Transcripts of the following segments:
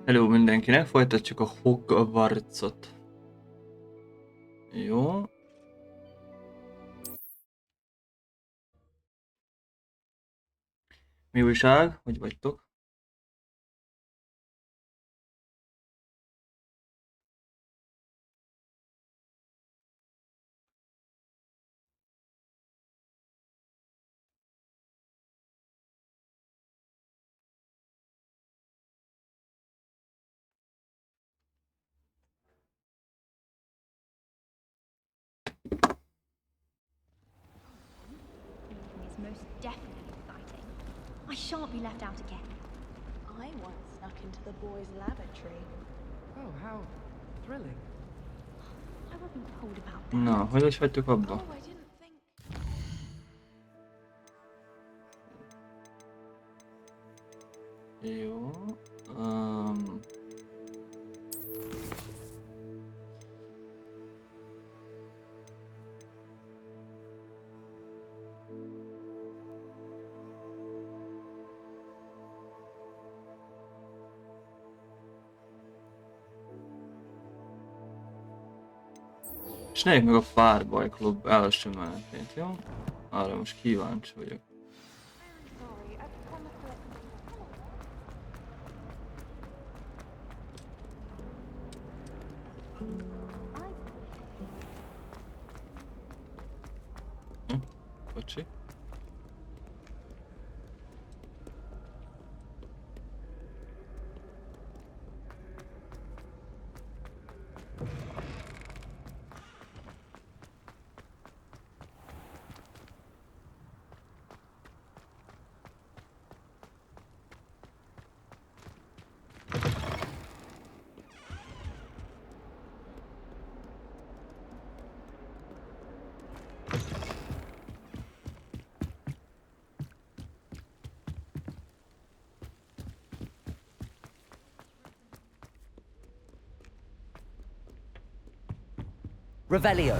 Hello mindenkinek, folytatjuk a Hogwartsot. Jó. Mi újság? Hogy vagytok? Is most definitely exciting. I shan't be left out again. I once snuck into the boys' lavatory. Oh, how thrilling. I wasn't told about that. Na, hogy is hagytuk abba? Oh, I didn't think. Jó. És nézzük meg a Párbaj Klub első menetét, jó? Arra most kíváncsi vagyok. Bocsi. Revelio.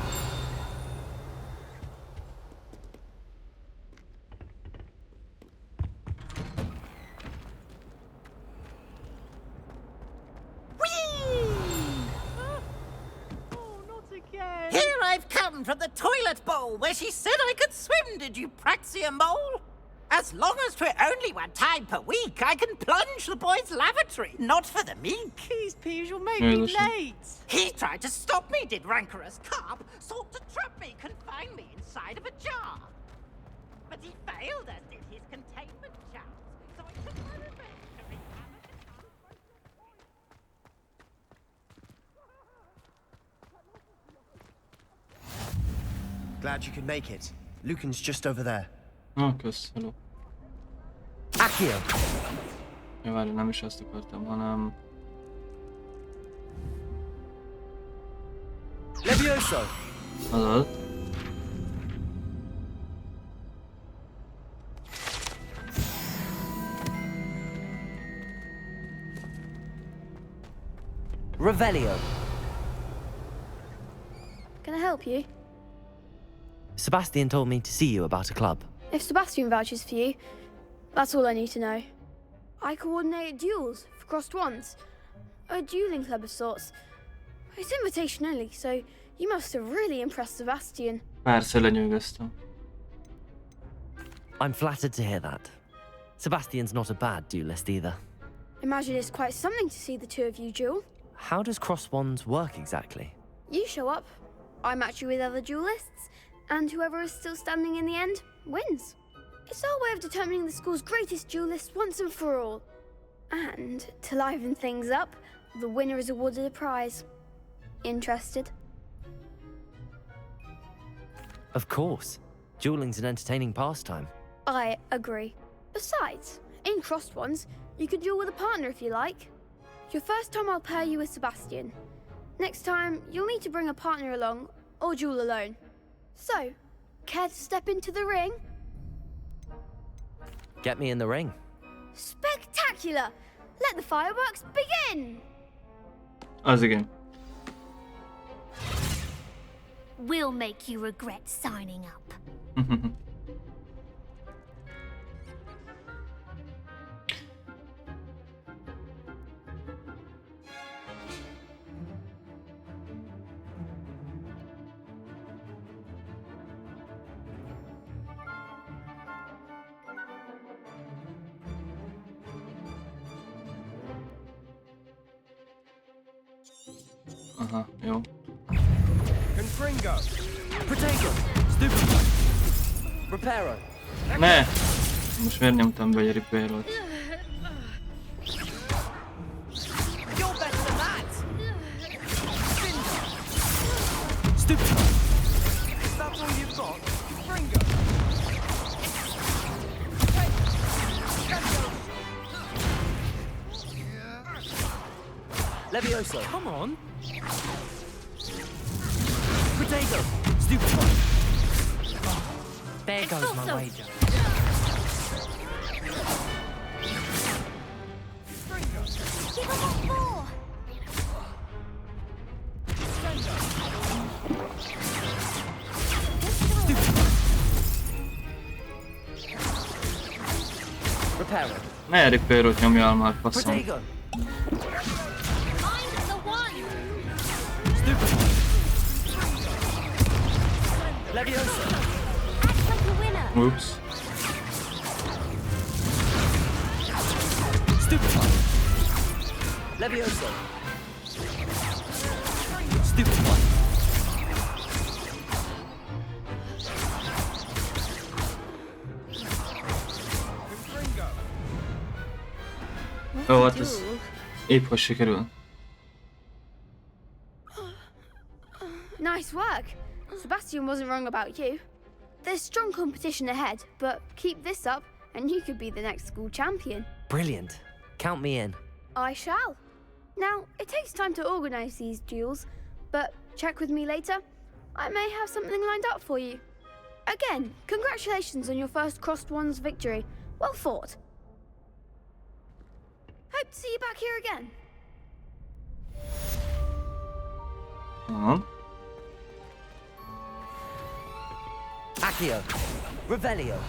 Here I've come from the toilet bowl where she said I could swim, did you praxia mole? As long as 'twere only one time per week, I can plunge the boys' lavatory, not for the meek. These peas will make me late. He tried to stop me, did rancorous carp, sought to trap me, confine me inside of a jar. But he failed, as did his containment charms, so I took my revenge to wreak havoc and Glad you could make it. Lucan's just over there. Kösz, hello. Accio! Ja, várj, nem is ezt akartam, hanem... Levioso! Azaz. Revelio. Can I help you? Sebastian told me to see you about a club. If Sebastian vouches for you, that's all I need to know. I coordinate duels for crossed wands. A dueling club of sorts. It's invitation only, so you must have really impressed Sebastian. Persze lenyűgöztem. I'm flattered to hear that. Sebastian's not a bad duelist either. Imagine it's quite something to see the two of you duel. How does cross wands work exactly? You show up, I match you with other duelists, and whoever is still standing in the end wins. It's our way of determining the school's greatest duelist once and for all. And to liven things up, the winner is awarded a prize. Interested? Of course. Dueling's an entertaining pastime. I agree. Besides, in crossed ones, you could duel with a partner if you like. Your first time I'll pair you with Sebastian. Next time, you'll need to bring a partner along, or duel alone. So, care to step into the ring? Get me in the ring. Spectacular! Let the fireworks begin! Az igen. We'll make you regret signing up. Aha, jó. Confringo. Protego. Stupefy. Reparo. Ne! Most miért nyomtam be egy repair-ot? You're better than that! Stupefy. Is that all you've got? Fringo. Levioso. Come on. Protego. Stupefy. There goes my wager. Give him what for? Reparo. Ne repair-ot nyomjál már, faszom. Protego. I'm the one. Stupefy. Levioso. Act like a winner. Oops. Stupefy. Levioso. Stupefy. Jó, hát ez épp hogy sikerül. Nice work. Sebastian wasn't wrong about you. There's strong competition ahead, but keep this up and you could be the next school champion. Brilliant. Count me in. I shall. Now, it takes time to organise these duels, but check with me later. I may have something lined up for you. Again, congratulations on your first Crossed Wands victory. Well fought. Hope to see you back here again. Aha. Accio. Revelio.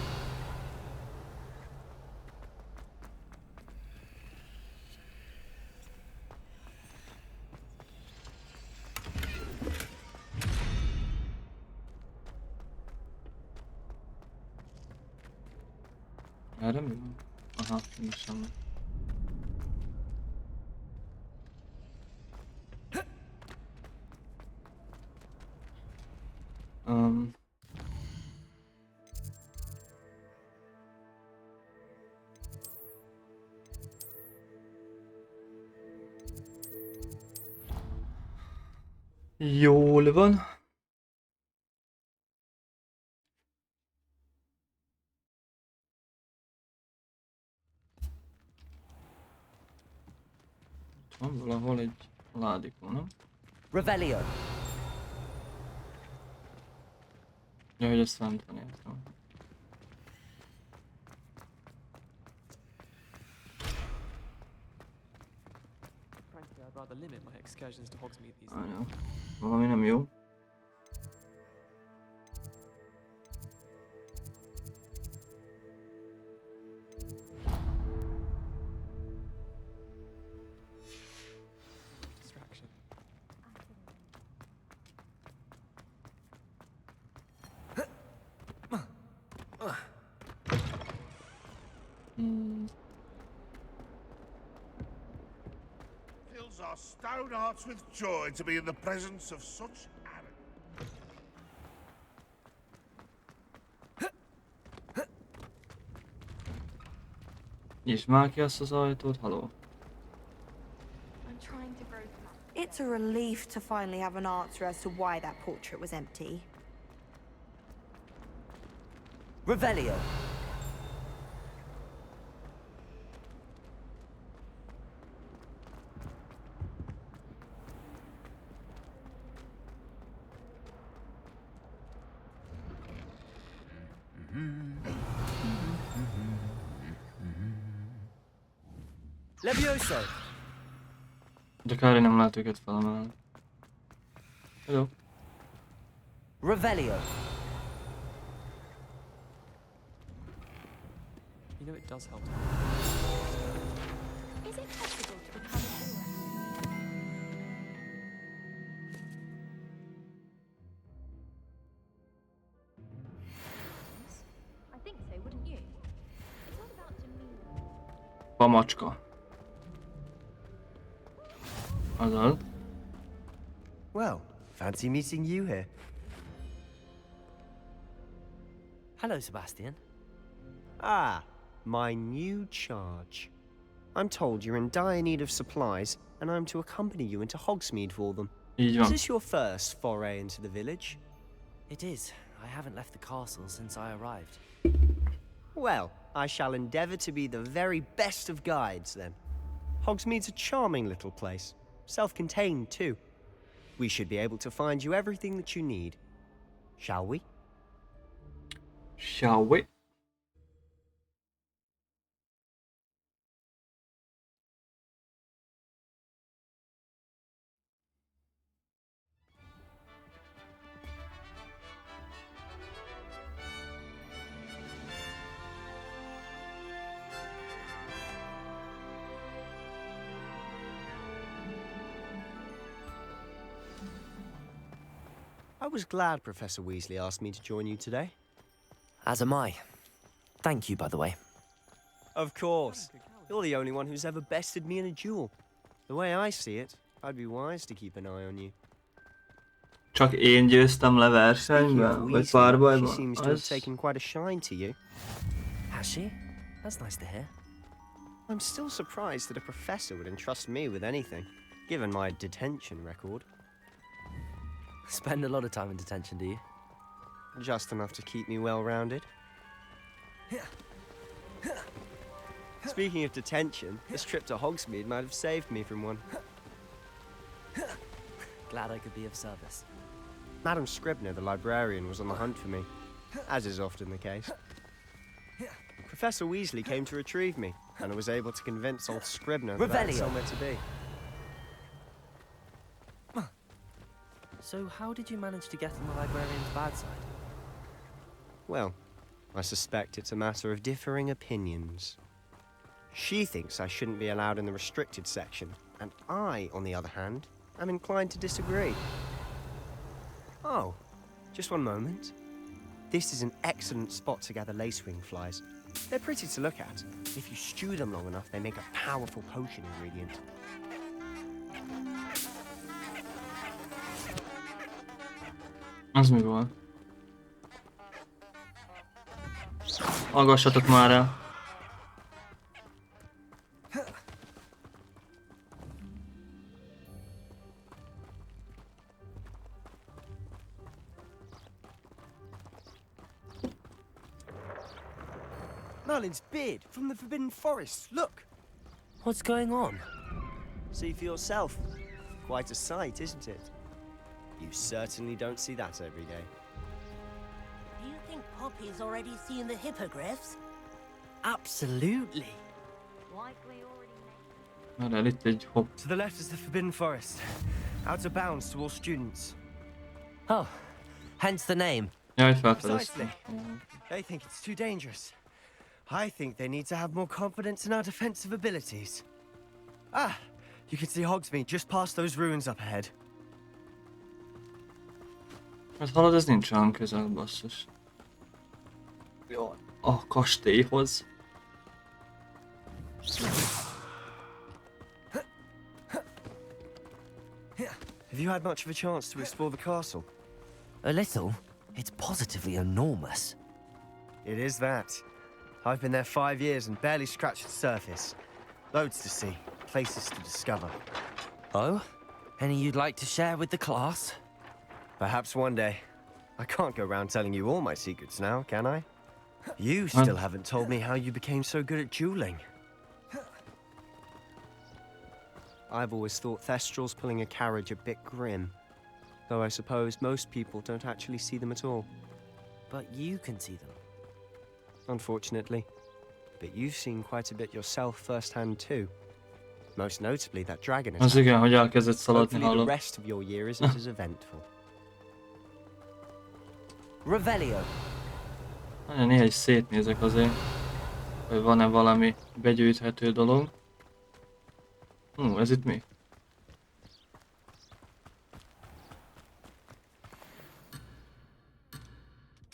Erre mi van? Aha, nincs semmi. Jól van. Itt van valahol egy ládikó, nem? Revelio. Ja, hogy ezt fent van, értem. Frankly, I'd rather limit my excursions to Hogsmeade these Ah, days. jó. Valami nem jó. Distraction. Fills our stout hearts with joy to be in the presence of such arrogance. Nyisd már ki azt az ajtót, haló. I'm trying to grow them up. It's a relief to finally have an answer as to why that portrait was empty. Revelio. Levioso. De kár, nem lehet őket felemelni. Hello. Revelio. You know it does help. Is it possible to become a hero? I think so, wouldn't you? It's all about demeanor. Pamacska. Azaz. Well, fancy meeting you here. Hello, Sebastian. Ah, my new charge. I'm told you're in dire need of supplies, and I'm to accompany you into Hogsmeade for them. Így Is van. this your first foray into the village? It is. I haven't left the castle since I arrived. Well, I shall endeavour to be the very best of guides, then. Hogsmeade's a charming little place. Self-contained, too. We should be able to find you everything that you need. Shall we? Shall we? I was glad Professor Weasley asked me to join you today. As am I. Thank you, by the way. Of course. You're the only one who's ever bested me in a duel. The way I see it, I'd be wise to keep an eye on you. Csak én győztem le Speaking of versenyben? Vagy Weasley, she párbajban? seems to have Az... taken quite a shine to you. Has she? That's nice to hear. I'm still surprised that a professor would entrust me with anything, given my detention record. Spend a lot of time in detention, do you? Just enough to keep me well-rounded. Speaking of detention, this trip to Hogsmeade might have saved me from one. Glad I could be of service. Madam Scribner, the librarian, was on the hunt for me, as is often the case. Professor Weasley came to retrieve me, and I was able to convince old Scribner that I had Revelio. somewhere to be. So how did you manage to get on the librarian's bad side? Well, I suspect it's a matter of differing opinions. She thinks I shouldn't be allowed in the restricted section, and I, on the other hand, am inclined to disagree. Oh, just one moment. This is an excellent spot to gather lacewing flies. They're pretty to look at. If you stew them long enough, they make a powerful potion ingredient. Az mi volt? Hallgassatok már el! Merlin's beard from the Forbidden Forest. Look! What's going on? See for yourself. Quite a sight, isn't it? You certainly don't see that every day. Do you think Poppy's already seen the hippogriffs? Absolutely. Likely already made. Már el itt egy hopp. To the left is the Forbidden Forest. Out of bounds to all students. Oh, hence the name. Jaj, Precisely. felfedeztem. They think it's too dangerous. I think they need to have more confidence in our defensive abilities. Ah, you can see Hogsmeade just past those ruins up ahead. Hát hallod, ez nincs olyan közel, basszus. Jó, a kastélyhoz. Have you had much of a chance to explore the castle? A little. It's positively enormous. It is that. I've been there 5 years and barely scratched the surface. Loads to see, places to discover. Oh? Any you'd like to share with the class? Perhaps one day. I can't go around telling you all my secrets now, can I? You still haven't told me how you became so good at dueling. I've always thought Thestrals pulling a carriage a bit grim. Though I suppose most people don't actually see them at all. But you can see them. Unfortunately. But you've seen quite a bit yourself firsthand too. Most notably that dragon Az attack. igen, hogy elkezdett szaladni, Hopefully the hallod. rest of your year isn't as eventful. Revelio. Nagyon néha is szétnézek azért, hogy van-e valami begyűjthető dolog. Ez itt mi?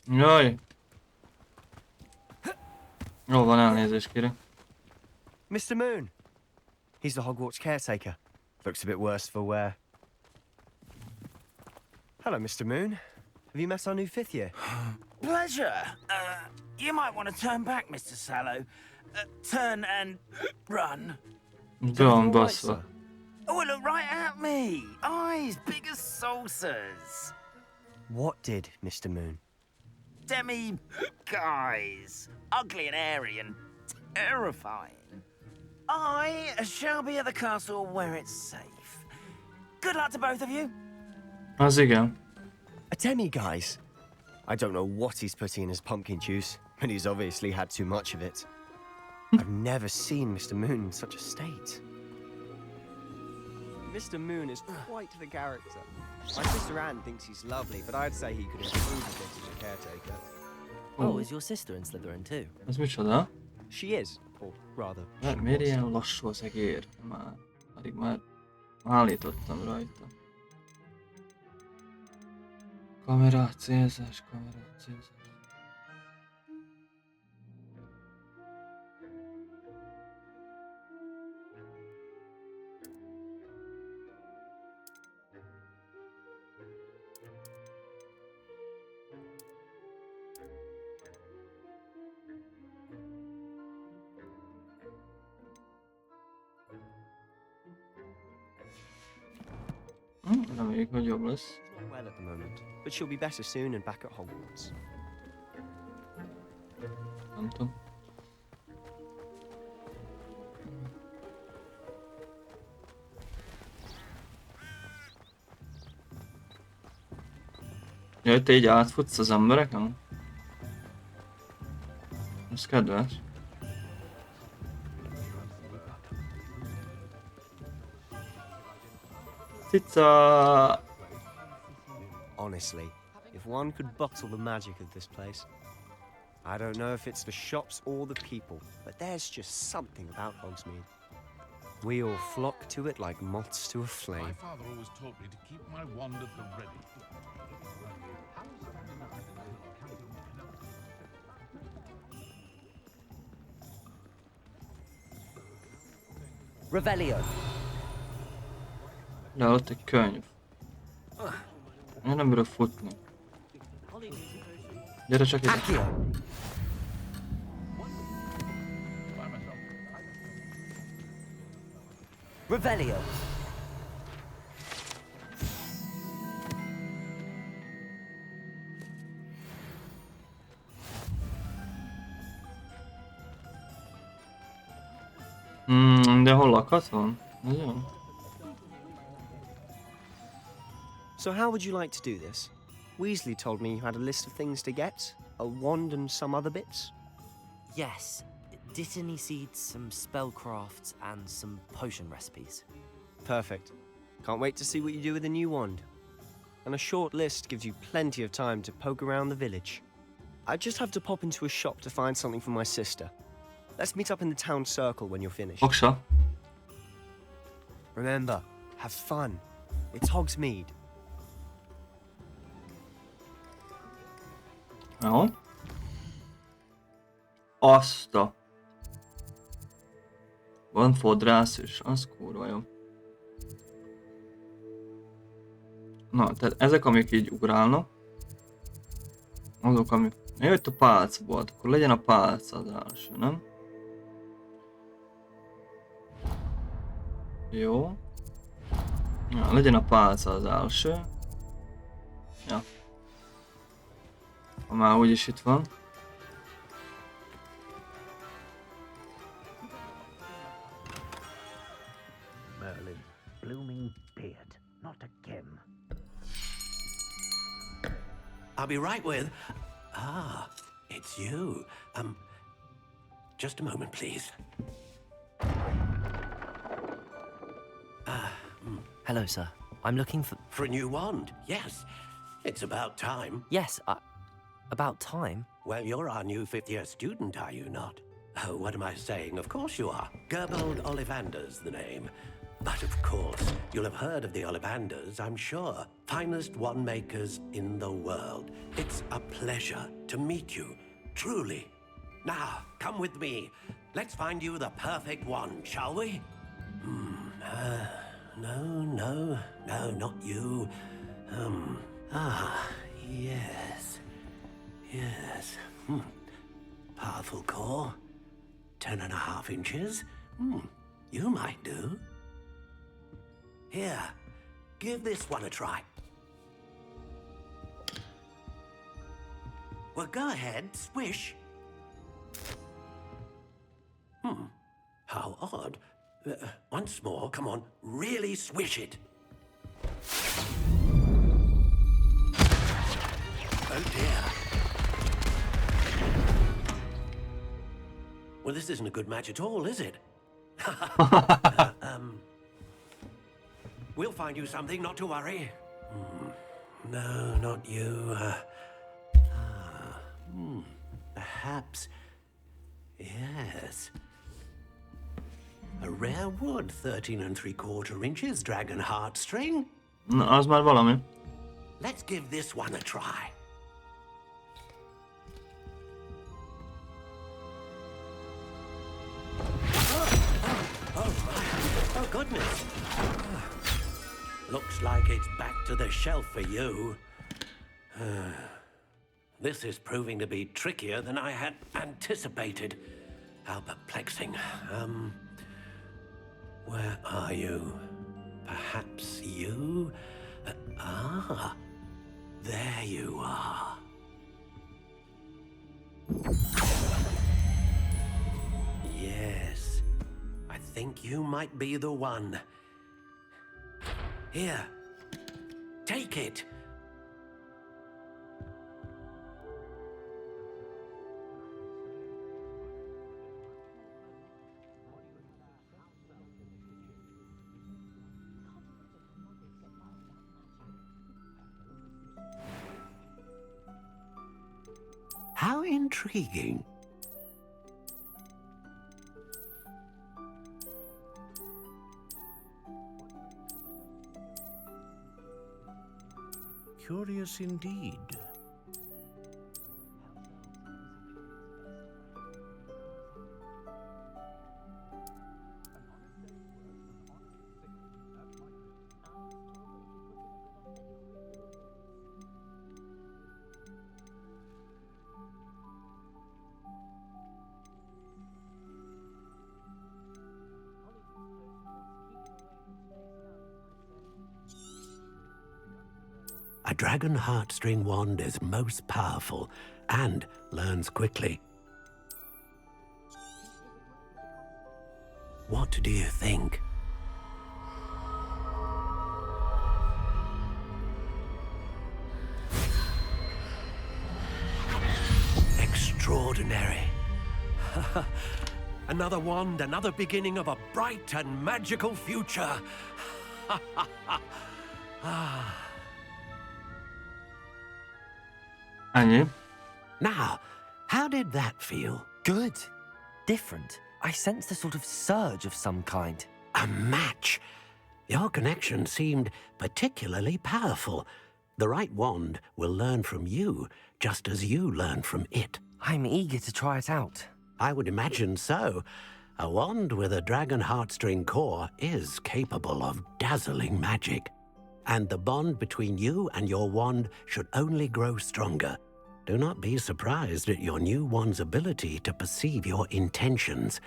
Jaj! Jó van, elnézést kérek. Mr. Moon! He's the Hogwarts caretaker. Looks a bit worse for wear. Hello, Mr. Moon. Have you met our new 5th year? Pleasure. You might want to turn back, Mr. Sallow. Turn and run. Be van baszva. Oh, look right at me. Eyes big as saucers. What did, Mr. Moon? Demi guys. Ugly and airy and terrifying. I shall be at the castle where it's safe. Good luck to both of you. Az igen. A demi-guise? I don't know what he's putting in his pumpkin juice, but he's obviously had too much of it. I've never seen Mr. Moon in such a state. Mr. Moon is quite the character. My sister Anne thinks he's lovely, but I'd say he could improve a bit as a caretaker. Oh, is your sister in Slytherin too? Ez micsoda? She is, or rather. Hát miért ilyen lassú az egér? Pedig már állítottam rajta. Kamera, célzás, kamera, célzás. Reméljük, hogy jobb lesz. She's not well at the moment, but she'll be better soon and back at Hogwarts. Nem tudom. Jaj, te így átfutsz az embereken? Ez kedves. Cica! Honestly, if one could bottle the magic of this place. I don't know if it's the shops or the people, but there's just something about Hogsmeade. We all flock to it like moths to a My flame. father always taught me to keep my wand at the ready. Revelio. De ott egy könyv. Én nem bírok futni. Gyere csak ide. Revelio. De hol lakhatom? Nagyon? So how would you like to do this? Weasley told me you had a list of things to get, a wand and some other bits. Yes. Dittany seeds, some spellcrafts, and some potion recipes. Perfect. Can't wait to see what you do with the new wand. And a short list gives you plenty of time to poke around the village. I just have to pop into a shop to find something for my sister. Let's meet up in the town circle when you're finished. Oksa. Remember, have fun. It's Hogsmeade. Jó. Azt a... Van fodrász is, az kurva jó. Na, tehát ezek, amik így ugrálnak, azok, amik... Jó, itt a pálca volt, akkor legyen a pálca az első, nem? Jó. Ja, legyen a pálca az első. Ja. Ha már úgyis itt van. Merlin, blooming beard, not a gem. I'll be right with... Ah, it's you. Just a moment, please. Hello, sir. I'm looking for... For a new wand, yes. It's about time. Yes, about time? Well, you're our new 5th-year student, are you not? Oh, what am I saying? Of course you are. Gerbold Ollivander's the name. But of course, you'll have heard of the Ollivanders, I'm sure. Finest wand makers in the world. It's a pleasure to meet you, truly. Now, come with me. Let's find you the perfect wand, shall we? No, not you. Ah, yes. Yes. Powerful core. 10.5 inches. You might do. Here, give this one a try. Well, go ahead, swish. How odd. Once more, come on, really swish it. Oh dear. Well, this isn't a good match at all, is it? We'll find you something, not to worry. No, not you. Perhaps. Yes. A rare wood, 13 3/4 inches, dragon heartstring. Na, az már valami. Let's give this one a try. Oh, goodness. Looks like it's back to the shelf for you. This is proving to be trickier than I had anticipated. How perplexing. Where are you? Perhaps you? There you are. Yes, I think you might be the one. Here, take it. How intriguing. Curious indeed. A dragon heartstring wand is most powerful and learns quickly. What do you think? Extraordinary. Another wand, another beginning of a bright and magical future. Ennyi. Now, how did that feel? Good. Different. I sensed a sort of surge of some kind. A match. Your connection seemed particularly powerful. The right wand will learn from you, just as you learn from it. I'm eager to try it out. I would imagine so. A wand with a dragon heartstring core is capable of dazzling magic. And the bond between you and your wand should only grow stronger. Do not be surprised at your new wand's ability to perceive your intentions,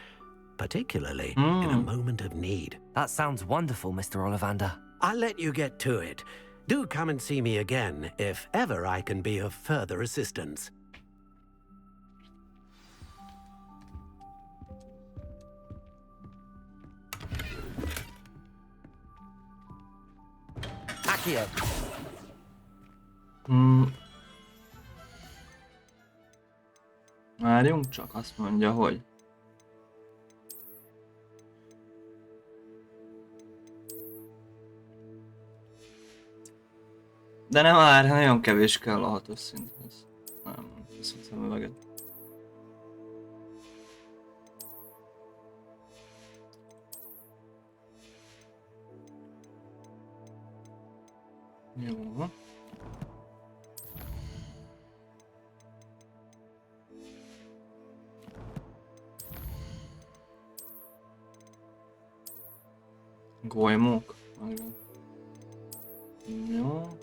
particularly in a moment of need. That sounds wonderful, Mr. Ollivander. I'll let you get to it. Do come and see me again if ever I can be of further assistance. Accio. Várjunk csak, azt mondja, hogy... De nem már, nagyon kevés kell a 6-os szinthez. Nem teszem szemüveget. Jó. Golymok. Jó.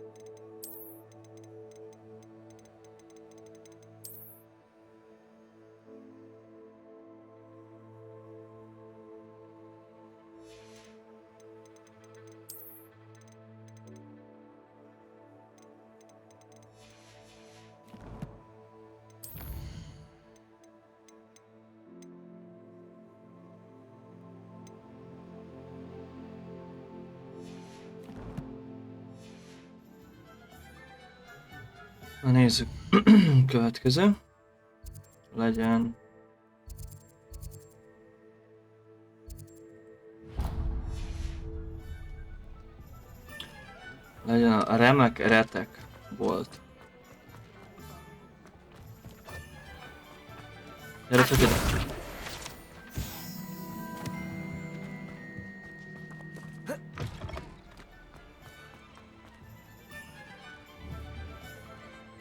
Na nézzük. Következő. Legyen... Legyen a remek retek volt. Gyere csak ide.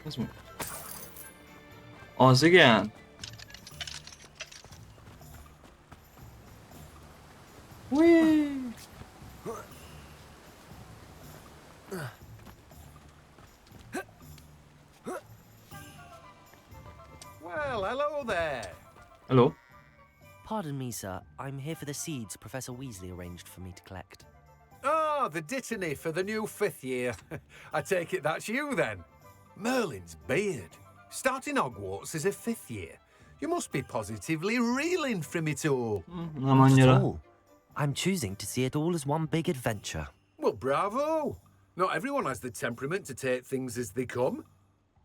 Ez mi? Az igen? Whee! Well, hello there. Hello. Pardon me, sir. I'm here for the seeds Professor Weasley arranged for me to collect. Ah, the dittany for the new 5th year. I take it that's you then. Merlin's beard. Starting Hogwarts as a 5th year. You must be positively reeling from it all. Not at all. I'm choosing to see it all as one big adventure. Well, bravo. Not everyone has the temperament to take things as they come.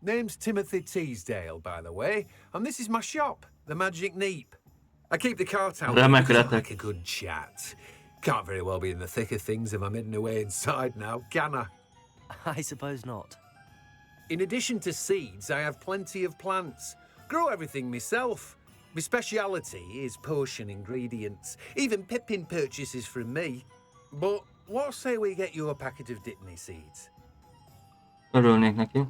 Name's Timothy Teasdale, by the way, and this is my shop, the Magic Neep. I keep the cart out because I like a good chat. Can't very well be in the thick of things if I'm hidden away inside now, can I? I suppose not. In addition to seeds, I have plenty of plants. Grow everything myself. My speciality is potion ingredients. Even Pippin purchases from me. But what say we get you a packet of dittany seeds? Örülnék neki.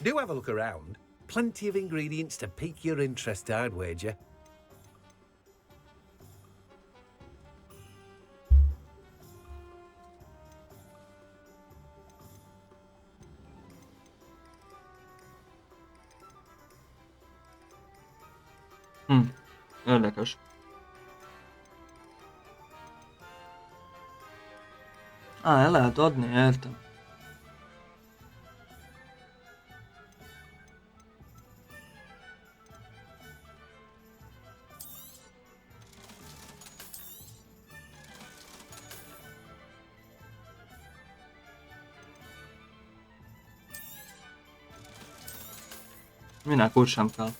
Do have a look around. Plenty of ingredients to pique your interest, I'd wager. Érdekes. El lehet adni, értem. Minek úgy sem kell.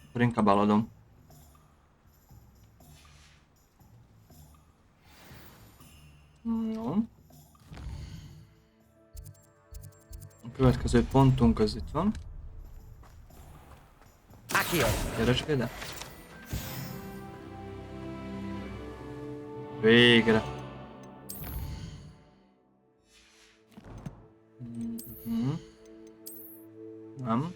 Akkor inkább eladom. Jó. A következő pontunk az itt van. Gyere csak ide. Végre. Nem.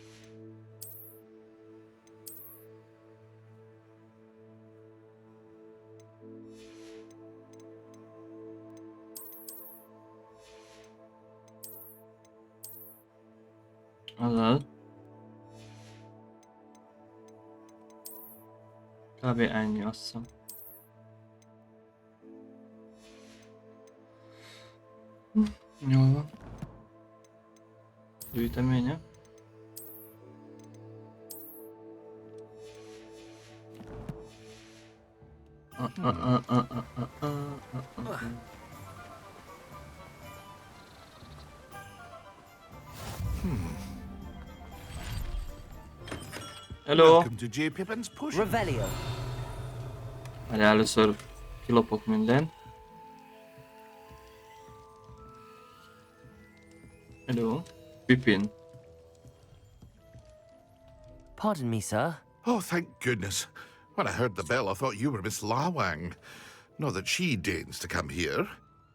Azaz. Kb. Ennyi, azt hiszem. Jól van. Gyűjteménye. Hello. Welcome to J. Pippin's Push. Revelio. Várj, először kilopok mindent. Hello. Pippin. Pardon me, sir. Oh, thank goodness. When I heard the bell, I thought you were Miss Lawang. Not that she deigns to come here.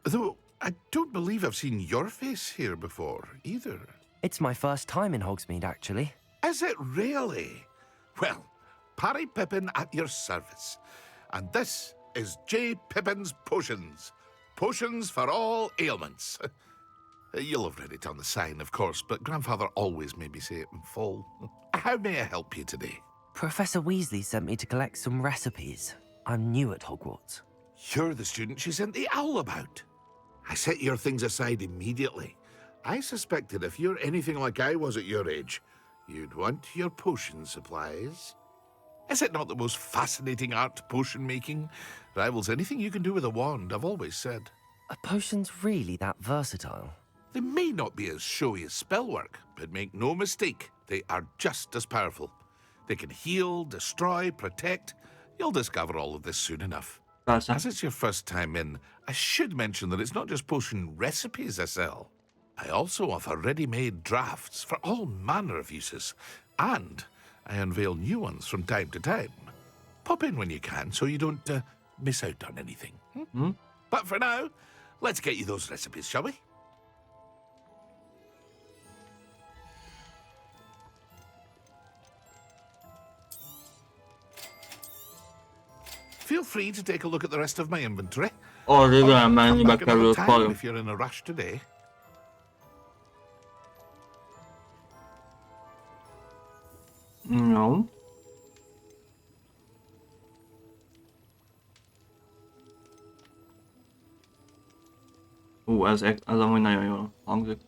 Though, I don't believe I've seen your face here before, either. It's my first time in Hogsmeade, actually. Is it really? Well, Parry Pippin at your service. And this is J. Pippin's Potions. Potions for all ailments. You'll have read it on the sign, of course, but Grandfather always made me say it in full. How may I help you today? Professor Weasley sent me to collect some recipes. I'm new at Hogwarts. You're the student she sent the owl about. I set your things aside immediately. I suspected if you're anything like I was at your age, You'd want your potion supplies. Is it not the most fascinating art, potion making? Rivals anything you can do with a wand, I've always said. Are potions really that versatile? They may not be as showy as spellwork, but make no mistake, they are just as powerful. They can heal, destroy, protect. You'll discover all of this soon enough. As it's your first time in, I should mention that it's not just potion recipes I sell. I also offer ready-made drafts for all manner of uses, and I unveil new ones from time to time. Pop in when you can so you don't miss out on anything. But for now, let's get you those recipes, shall we? Feel free to take a look at the rest of my inventory. Az igen, mennyibe Come back another került time paljon. if you're in a rush today. Jó. Ez amúgy nagyon jól hangzik.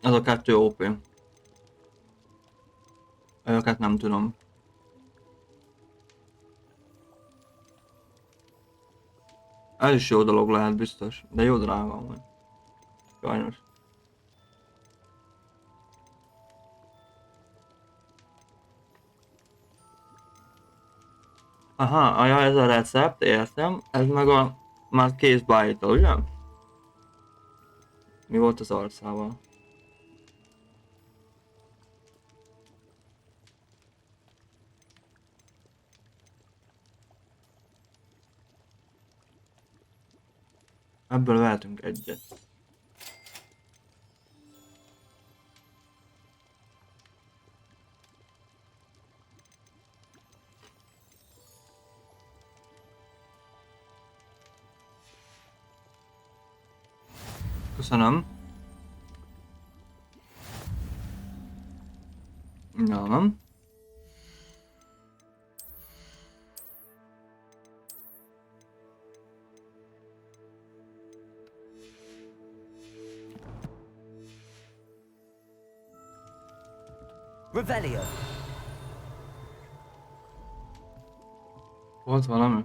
Ez a 2 OP. Őket nem tudom. Ez is jó dolog lehet biztos, de jó drága amúgy. Sajnos. Aha, ez a recept, értem. Ez meg a már kész beállító, ugye? Mi volt az arcával? Ebből vehetünk egyet. Köszönöm. Nem. Revelio. Volt valami?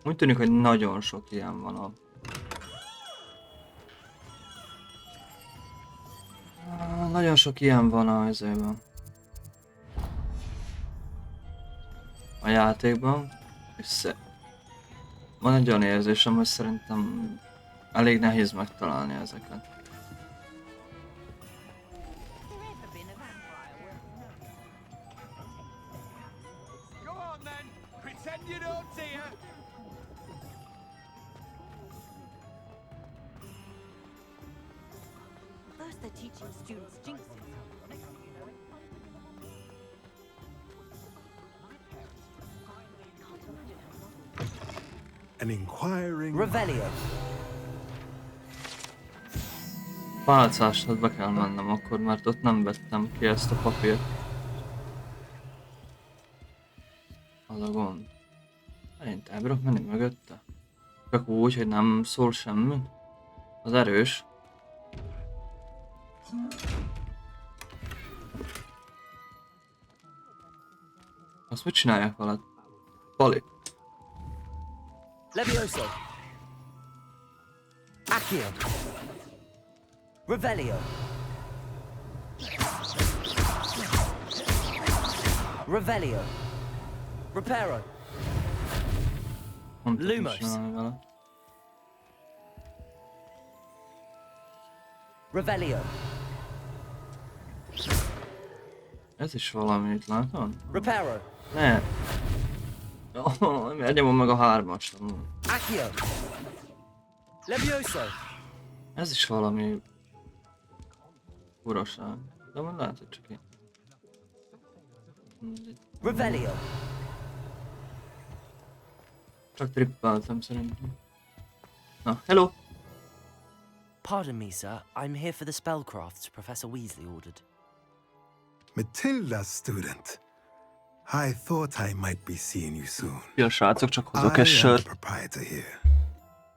Úgy tűnik, hogy nagyon sok ilyen van a... Nagyon sok ilyen van a ezében. A játékban. És van egy olyan érzésem, hogy szerintem elég nehéz megtalálni ezeket. First they're teaching students jinxes. An inquiring... Revelio. Pálcáshoz be kell mennem akkor, mert ott nem vettem ki ezt a papírt. Az a gond. Én elbírok menni mögötte? Csak úgy, hogy nem szól semmi? Az erős. Azt mit csinálják veled? Pali. Levioso. Accio. Revelio. Revelio. Reparo. Lumos. Revelio. Ez is valamit látom? Reparo. Ne. Miért nyomom meg a 3-ast? Accio. Levioso. Ez is valami... uraság. De majd lehet, hogy csak én. Revelio. Csak trippeltem szerintem. Na, hello! Pardon me, sir. I'm here for the spellcrafts Professor Weasley ordered. Matilda's student. I thought I might be seeing you soon. Ja, srácok, csak hozok I egy am sört. the proprietor here.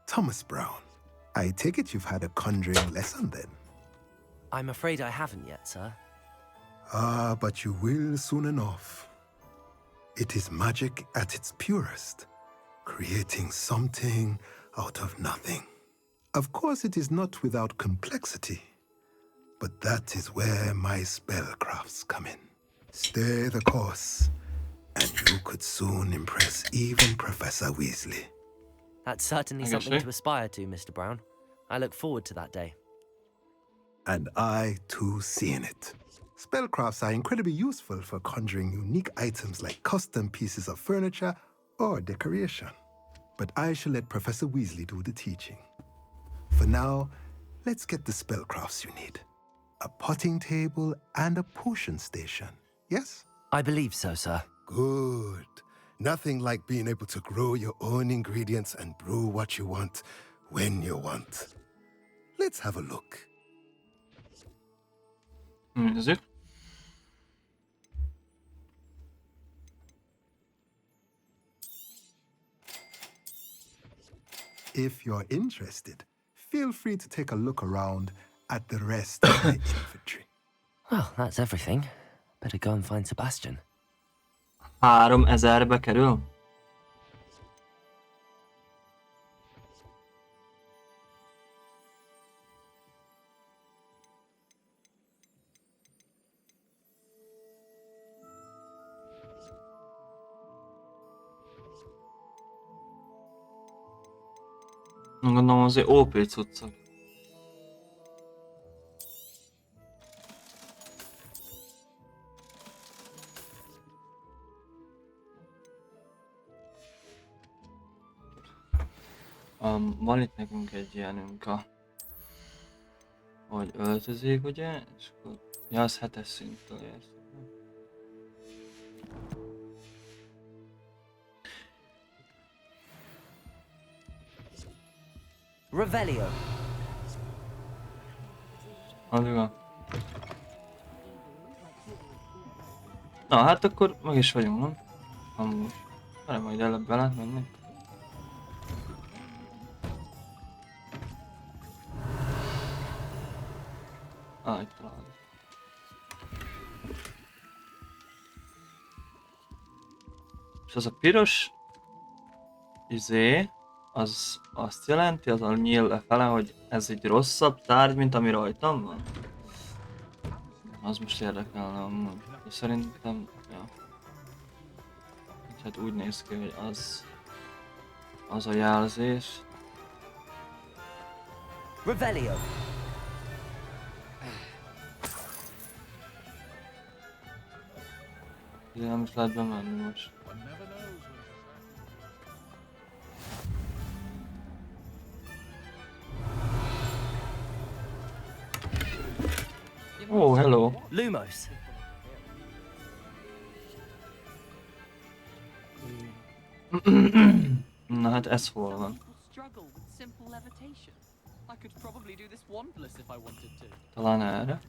Thomas Brown. I take it you've had a conjuring lesson then? I'm afraid I haven't yet, sir. Ah, but you will soon enough. It is magic at its purest, creating something out of nothing. Of course, it is not without complexity, but that is where my spellcrafts come in. Stay the course, and you could soon impress even Professor Weasley. That's certainly something to aspire to, Mr. Brown. I look forward to that day. And I, too, seeing it. Spellcrafts are incredibly useful for conjuring unique items like custom pieces of furniture or decoration. But I shall let Professor Weasley do the teaching. For now, let's get the spellcrafts you need. A potting table and a potion station, yes? I believe so, sir. Good. Nothing like being able to grow your own ingredients and brew what you want when you want. Let's have a look. Nézzük. If you're interested, feel free to take a look around at the rest of the inventory. Well, that's everything. Better go and find Sebastian. 3000-be kerül? Gondolom azért OP cuccok. Van itt nekünk egy ilyenünk hogy öltözik, ugye? És akkor... Ja, az 7-es szinttől érsz. Revelio. Addig van. Na, hát akkor meg is vagyunk, nem? Amúgy. Várj, majd előbb be lehet menni. Itt találom. És az a piros az azt jelenti, az a nyíl lefele, hogy ez egy rosszabb tárgy, mint ami rajtam van? Az most érdekelne amúgy. De szerintem, ja. Hát úgy néz ki, hogy az a jelzés. Revelio. Ide nem is lehet bemenni most. Oh, hello. Lumos. Na hát ez hol van? Talán erre?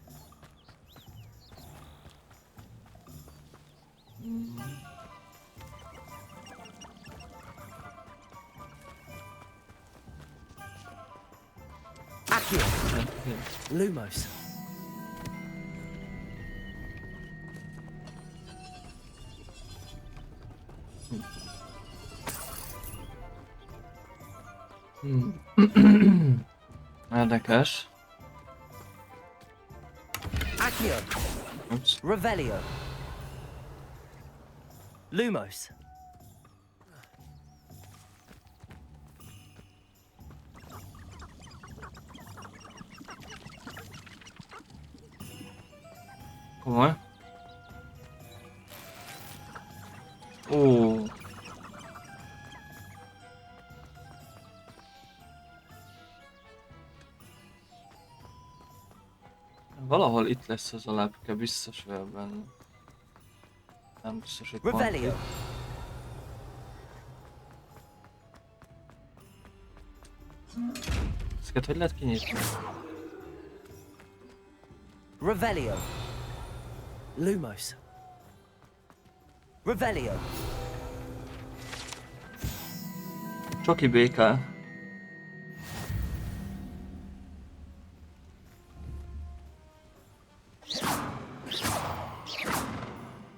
Accio. Lumos. Érdekes. Accio. Ups. Revelio. Lumos. Komoly. Ó. Valahol itt lesz az a lepke, biztos vagyok benne. Nem biztos, hogy Revelio. Ezeket hogy lehet kinyitni? Revelio. Lumos. Revelio. Csoki béka.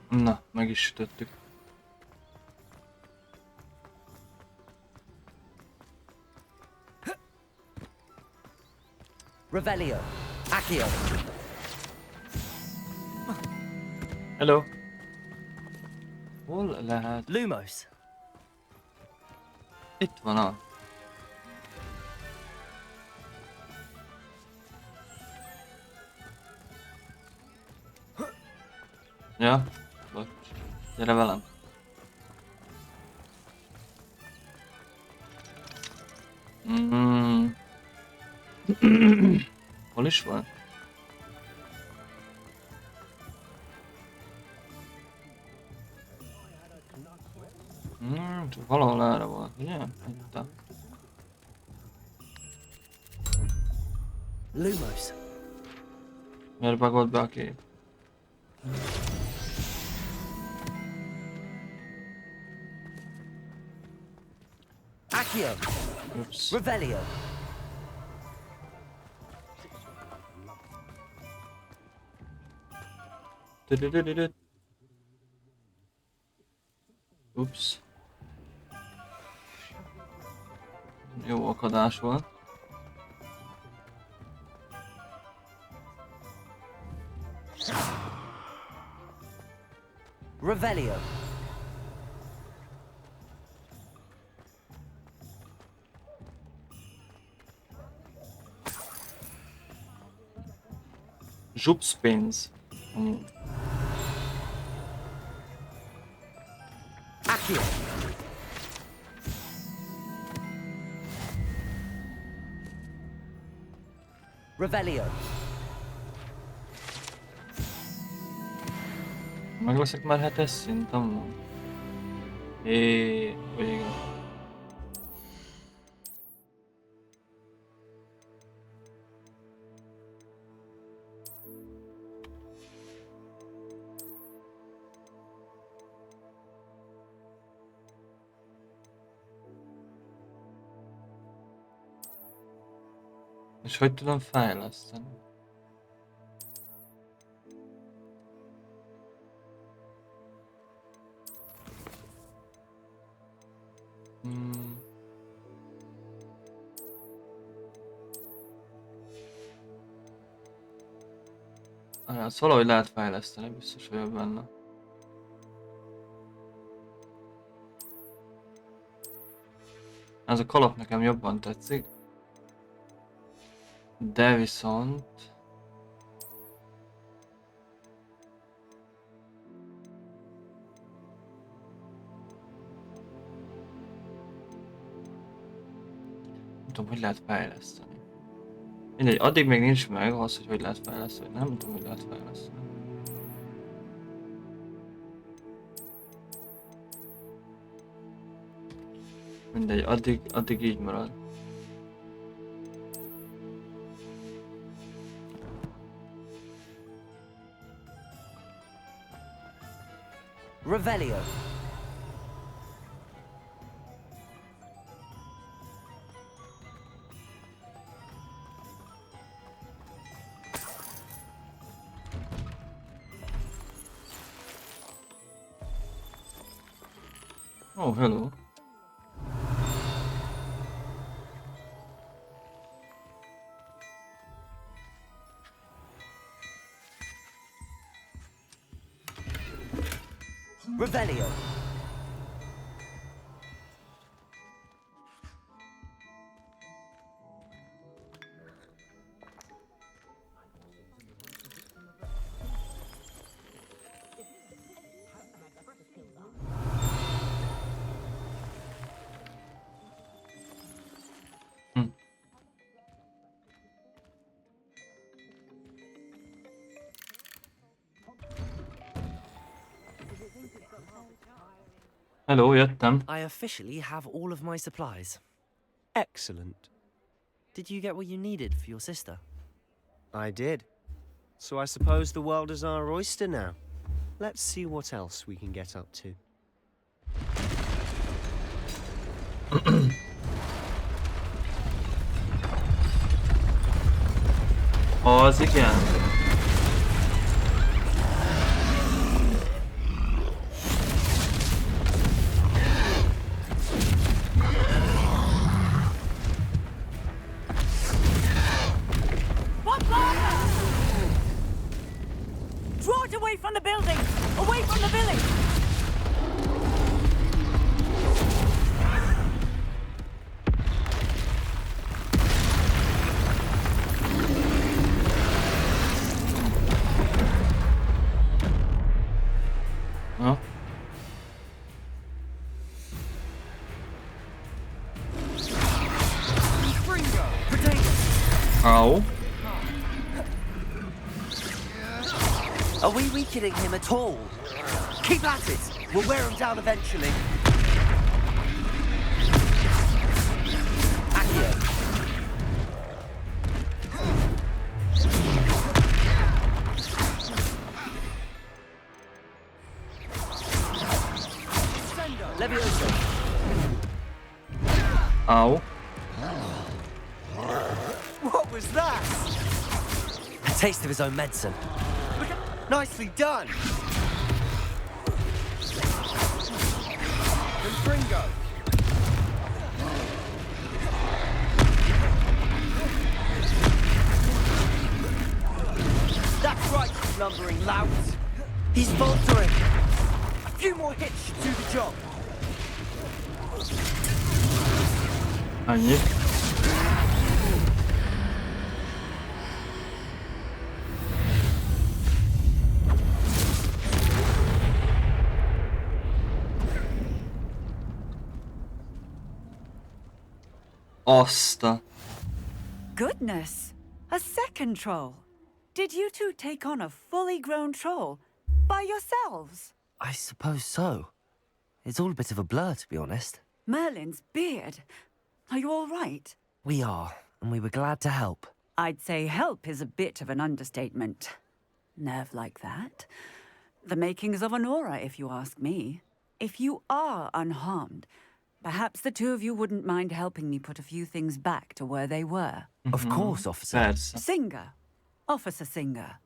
Na, meg is sütöttük. Revelio. Accio. Hello. Hol lehet? Lumos. Itt van a... Ja, bocs. Gyere velem. Hol is van? Csak valahol erre volt, ugye? Itt a... Lumos. Miért bagolt be a kép? Accio. Ups. Revelio. Ups. Jó akadás volt. Revelio. Zsup spins. Accio. Revelio. Meg leszek már 7-es szinten van. Végre. És hogy tudom fejleszteni? Hát valahogy lehet fejleszteni, biztos vagyok benne. Ez a kalap nekem jobban tetszik. De viszont... Nem tudom, hogy lehet fejleszteni. Mindegy, addig még nincs meg az, hogy lehet fejleszteni. Nem tudom, hogy lehet fejleszteni. Mindegy, addig így marad. Revelio. Oh, hello. Revelio. Hello, jöttem. I officially have all of my supplies. Excellent. Did you get what you needed for your sister? I did. So I suppose the world is our oyster now. Let's see what else we can get up to. Az igen. Draw it away from the building! Away from the village! Ja. Ow. Are we weakening him at all? Keep at it! We'll wear him down eventually. Accio. Levioso. Ow. What was that? A taste of his own medicine. Nicely done! Confringo! That's right, you lumbering lout! He's faltering! A few more hits should do the job! Annyi. Asta. Goodness! A second troll! Did you two take on a fully grown troll by yourselves? I suppose so. It's all a bit of a blur, to be honest. Merlin's beard. Are you all right? We are, and we were glad to help. I'd say help is a bit of an understatement. Nerve like that. The makings of an aura, if you ask me. If you are unharmed, perhaps the two of you wouldn't mind helping me put a few things back to where they were. Of course, officer. Singer. Officer Singer.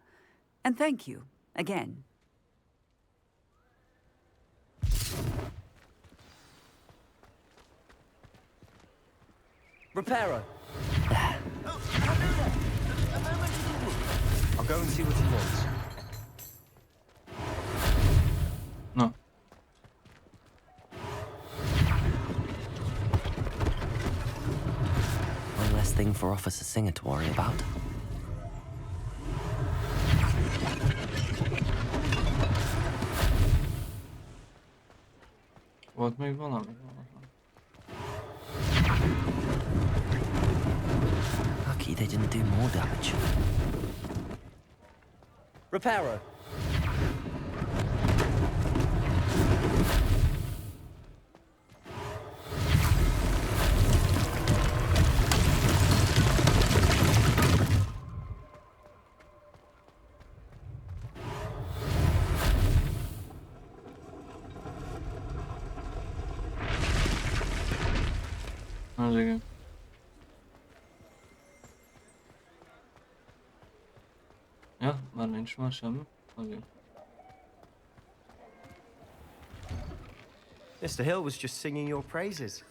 And thank you, again. Reparo. I'll go and see what he wants. No. One less thing for Officer Singer to worry about. Volt még valami? Lucky they didn't do more damage. Reparo. Az igen. Ja, már nincs már semmi. Azért. Mr. Hill was just singing your praises.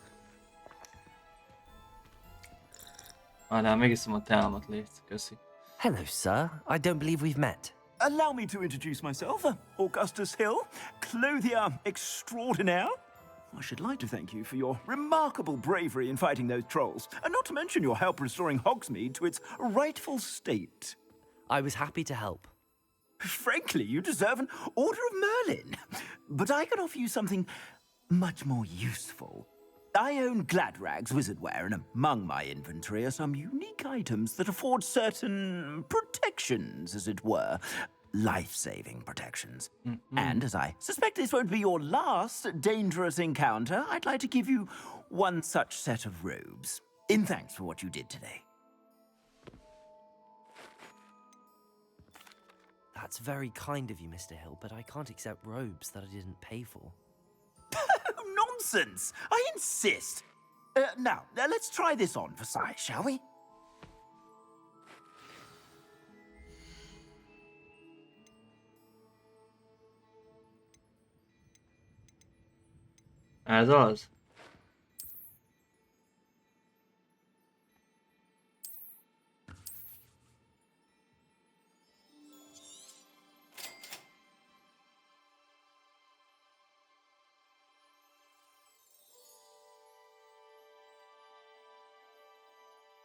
Várjál, megiszom a teámat, légy, köszi. Hello, sir. I don't believe we've met. Allow me to introduce myself, Augustus Hill, clothier extraordinaire. I should like to thank you for your remarkable bravery in fighting those trolls, and not to mention your help restoring Hogsmeade to its rightful state. I was happy to help. Frankly, you deserve an Order of Merlin. But I can offer you something much more useful. I own Gladrag's wizardware, and among my inventory are some unique items that afford certain protections, as it were. Life-saving protections. And as I suspect this won't be your last dangerous encounter, I'd like to give you one such set of robes. in thanks for what you did today. That's very kind of you, Mr. Hill, but I can't accept robes that I didn't pay for. Nonsense! I insist. Now, let's try this on for size, shall we? Ez az.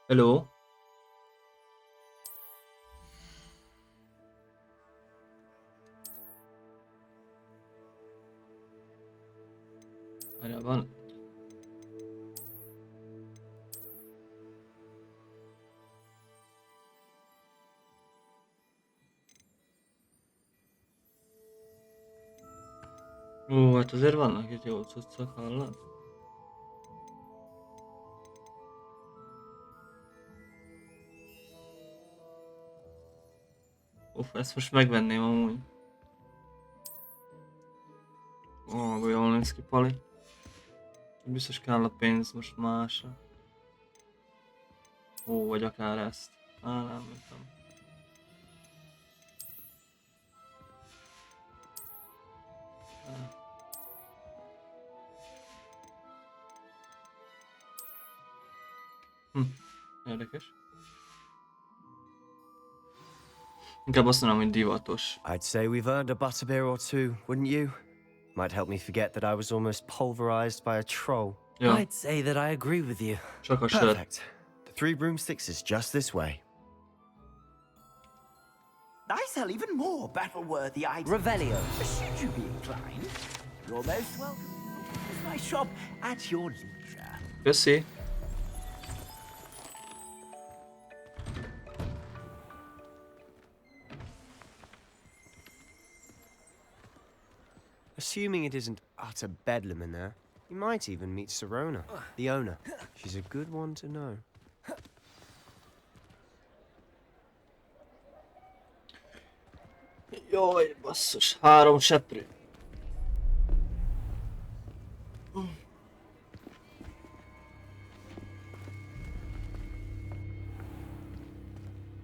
Hello. Várjál, van. Ó, hát azért vannak itt jó cuccok, hallod? Uff, ezt most megvenném amúgy. Ó, jól néz ki, Pali. Biztos kell a pénz most másra. Ó, vagy akár ezt. Nem tudom. Érdekes. Inkább azt mondom, hogy divatos. I'd say we've earned a butterbeer or two, wouldn't you? Might help me forget that I was almost pulverized by a troll. Yeah. I'd say that I agree with you. Perfect. The 3 broomsticks is just this way. I sell even more battle-worthy items. Revelio. Should you be inclined, you're most welcome. It's my shop at your leisure. Köszi. Assuming it isn't utter bedlam in there, you might even meet Sirona, the owner. She's a good one to know. Jaj, basszus, 3 seprű.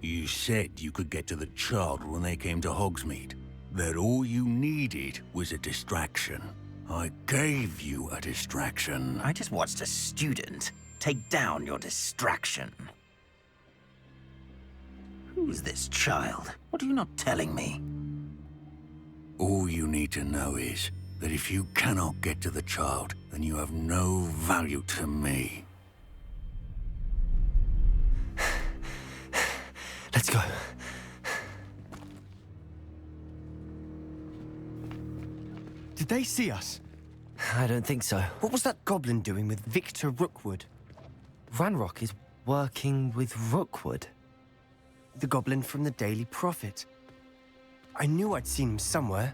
You said you could get to the child when they came to Hogsmeade. That all you needed was a distraction. I gave you a distraction. I just watched a student take down your distraction. Who's this child? What are you not telling me? All you need to know is that if you cannot get to the child, then you have no value to me. Let's go. Did they see us? I don't think so. What was that goblin doing with Victor Rookwood? Ranrock is working with Rookwood. The goblin from the Daily Prophet. I knew I'd seen him somewhere.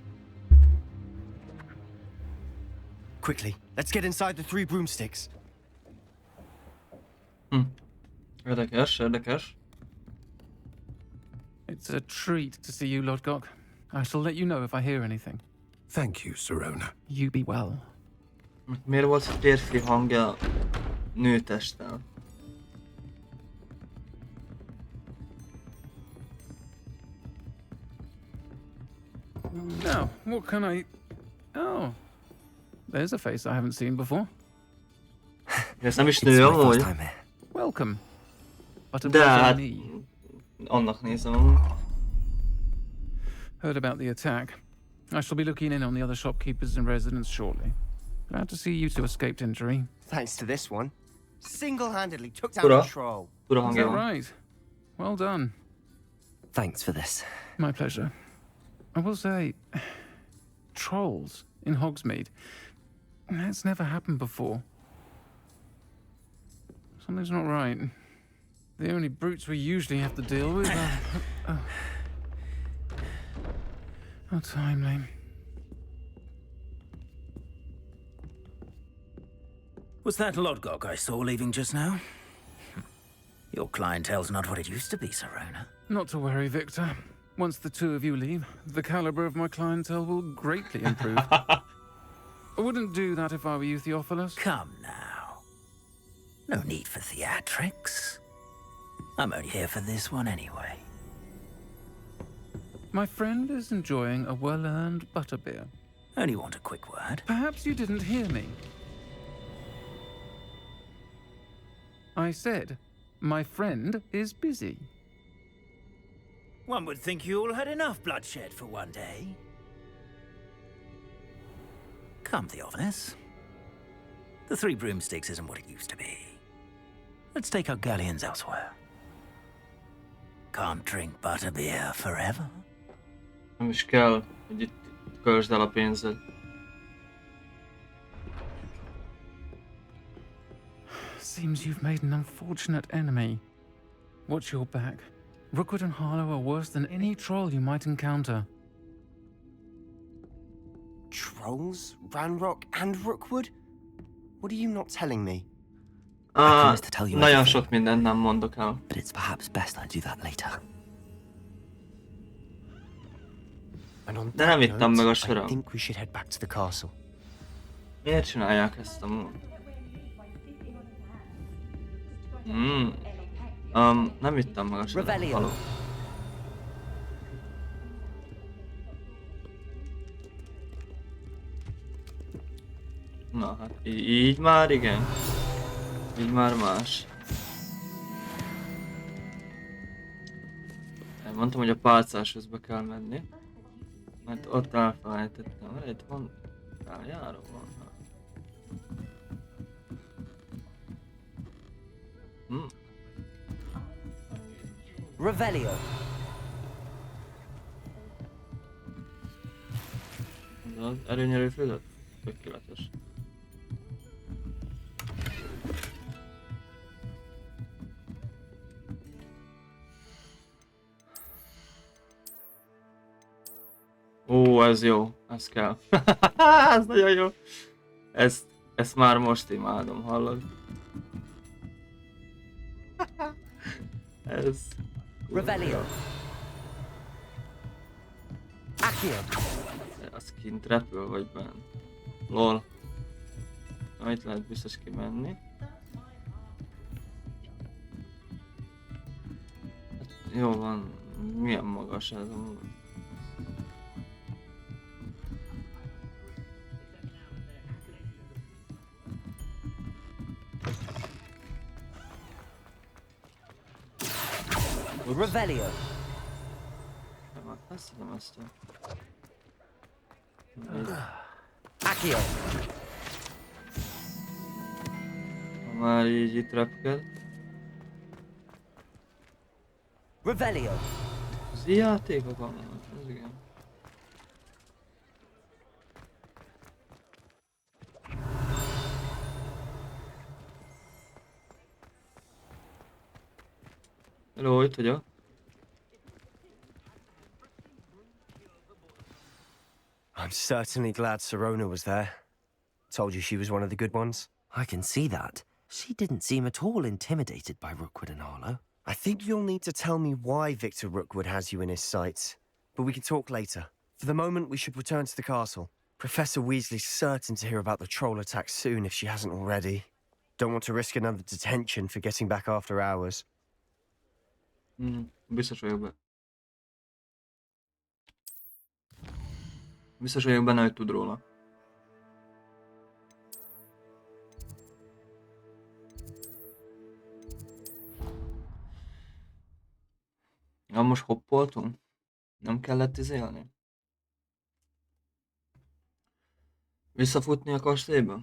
Quickly, let's get inside the 3 broomsticks. Érdekes, érdekes. It's a treat to see you, Lodgok. I shall let you know if I hear anything. Thank you, Sirona. You be well. Miért volt férfi hangja nőtesttel? Now, what can I... Oh, there's a face I haven't seen before. Ez nem is nő amúgy. Welcome. De hát... Annak nézem amúgy. Heard about the attack. I shall be looking in on the other shopkeepers and residents shortly. Glad to see you two escaped injury. Thanks to this one. Single-handedly took down the troll. Is that right? Well done. Thanks for this. My pleasure. I will say, trolls in Hogsmeade. That's never happened before. Something's not right. The only brutes we usually have to deal with are... How timely. Was that Lodgok I saw leaving just now? Your clientele's not what it used to be, Sirona. Not to worry, Victor. Once the two of you leave, the caliber of my clientele will greatly improve. I wouldn't do that if I were you, Theophilus. Come now. No need for theatrics. I'm only here for this one anyway. My friend is enjoying a well-earned butterbeer. Only want a quick word. Perhaps you didn't hear me. I said, my friend is busy. One would think you all had enough bloodshed for one day. Come, Theophilus. The Three Broomsticks isn't what it used to be. Let's take our galleons elsewhere. Can't drink butterbeer forever. Nem is kell, hogy itt költsd el a pénzed. Seems you've made an unfortunate enemy. Watch your back. Rookwood and Harlow are worse than any troll you might encounter. Trolls? Ranrock and Rookwood? What are you not telling me? Nagyon sok mindent nem mondok el. But it's perhaps best I do that later. De nem ittam meg a sorom. I think we should head back to the castle. Miért csinálják ezt amúgy? Nem ittam meg a sorom. Haló. Na hát így már igen. Így már más. Mondtam, hogy a pálcáshoz be kell menni. Mert ott elfelejtettem, mert itt van eljáró van. Revelio. Az erőnyerő főzet? Tökéletes. Ó, ez jó, ez kell. Ez nagyon jó. Ezt már most imádom, hallod? Ez... Revelio. Accio. Az kint repül, vagy benn. Lol. Na, itt lehet biztos kimenni. Hát, jó van, milyen magas ez amúgy. Revelio. Nem, azt hiszem azt a... Accio. Ha már így itt repked. Revelio. Az ilyen játékok vannak, ez igen. Hello, itt vagyok. I'm certainly glad Sirona was there. Told you she was one of the good ones. I can see that. She didn't seem at all intimidated by Rookwood and Harlow. I think you'll need to tell me why Victor Rookwood has you in his sights. But we can talk later. For the moment, we should return to the castle. Professor Weasley's certain to hear about the troll attack soon if she hasn't already. Don't want to risk another detention for getting back after hours. Biztos vagyok benne. Biztos vagyok benne, hogy tud róla. Ja, most hoppoltunk? Nem kellett izélni? Visszafutni a kastélyba?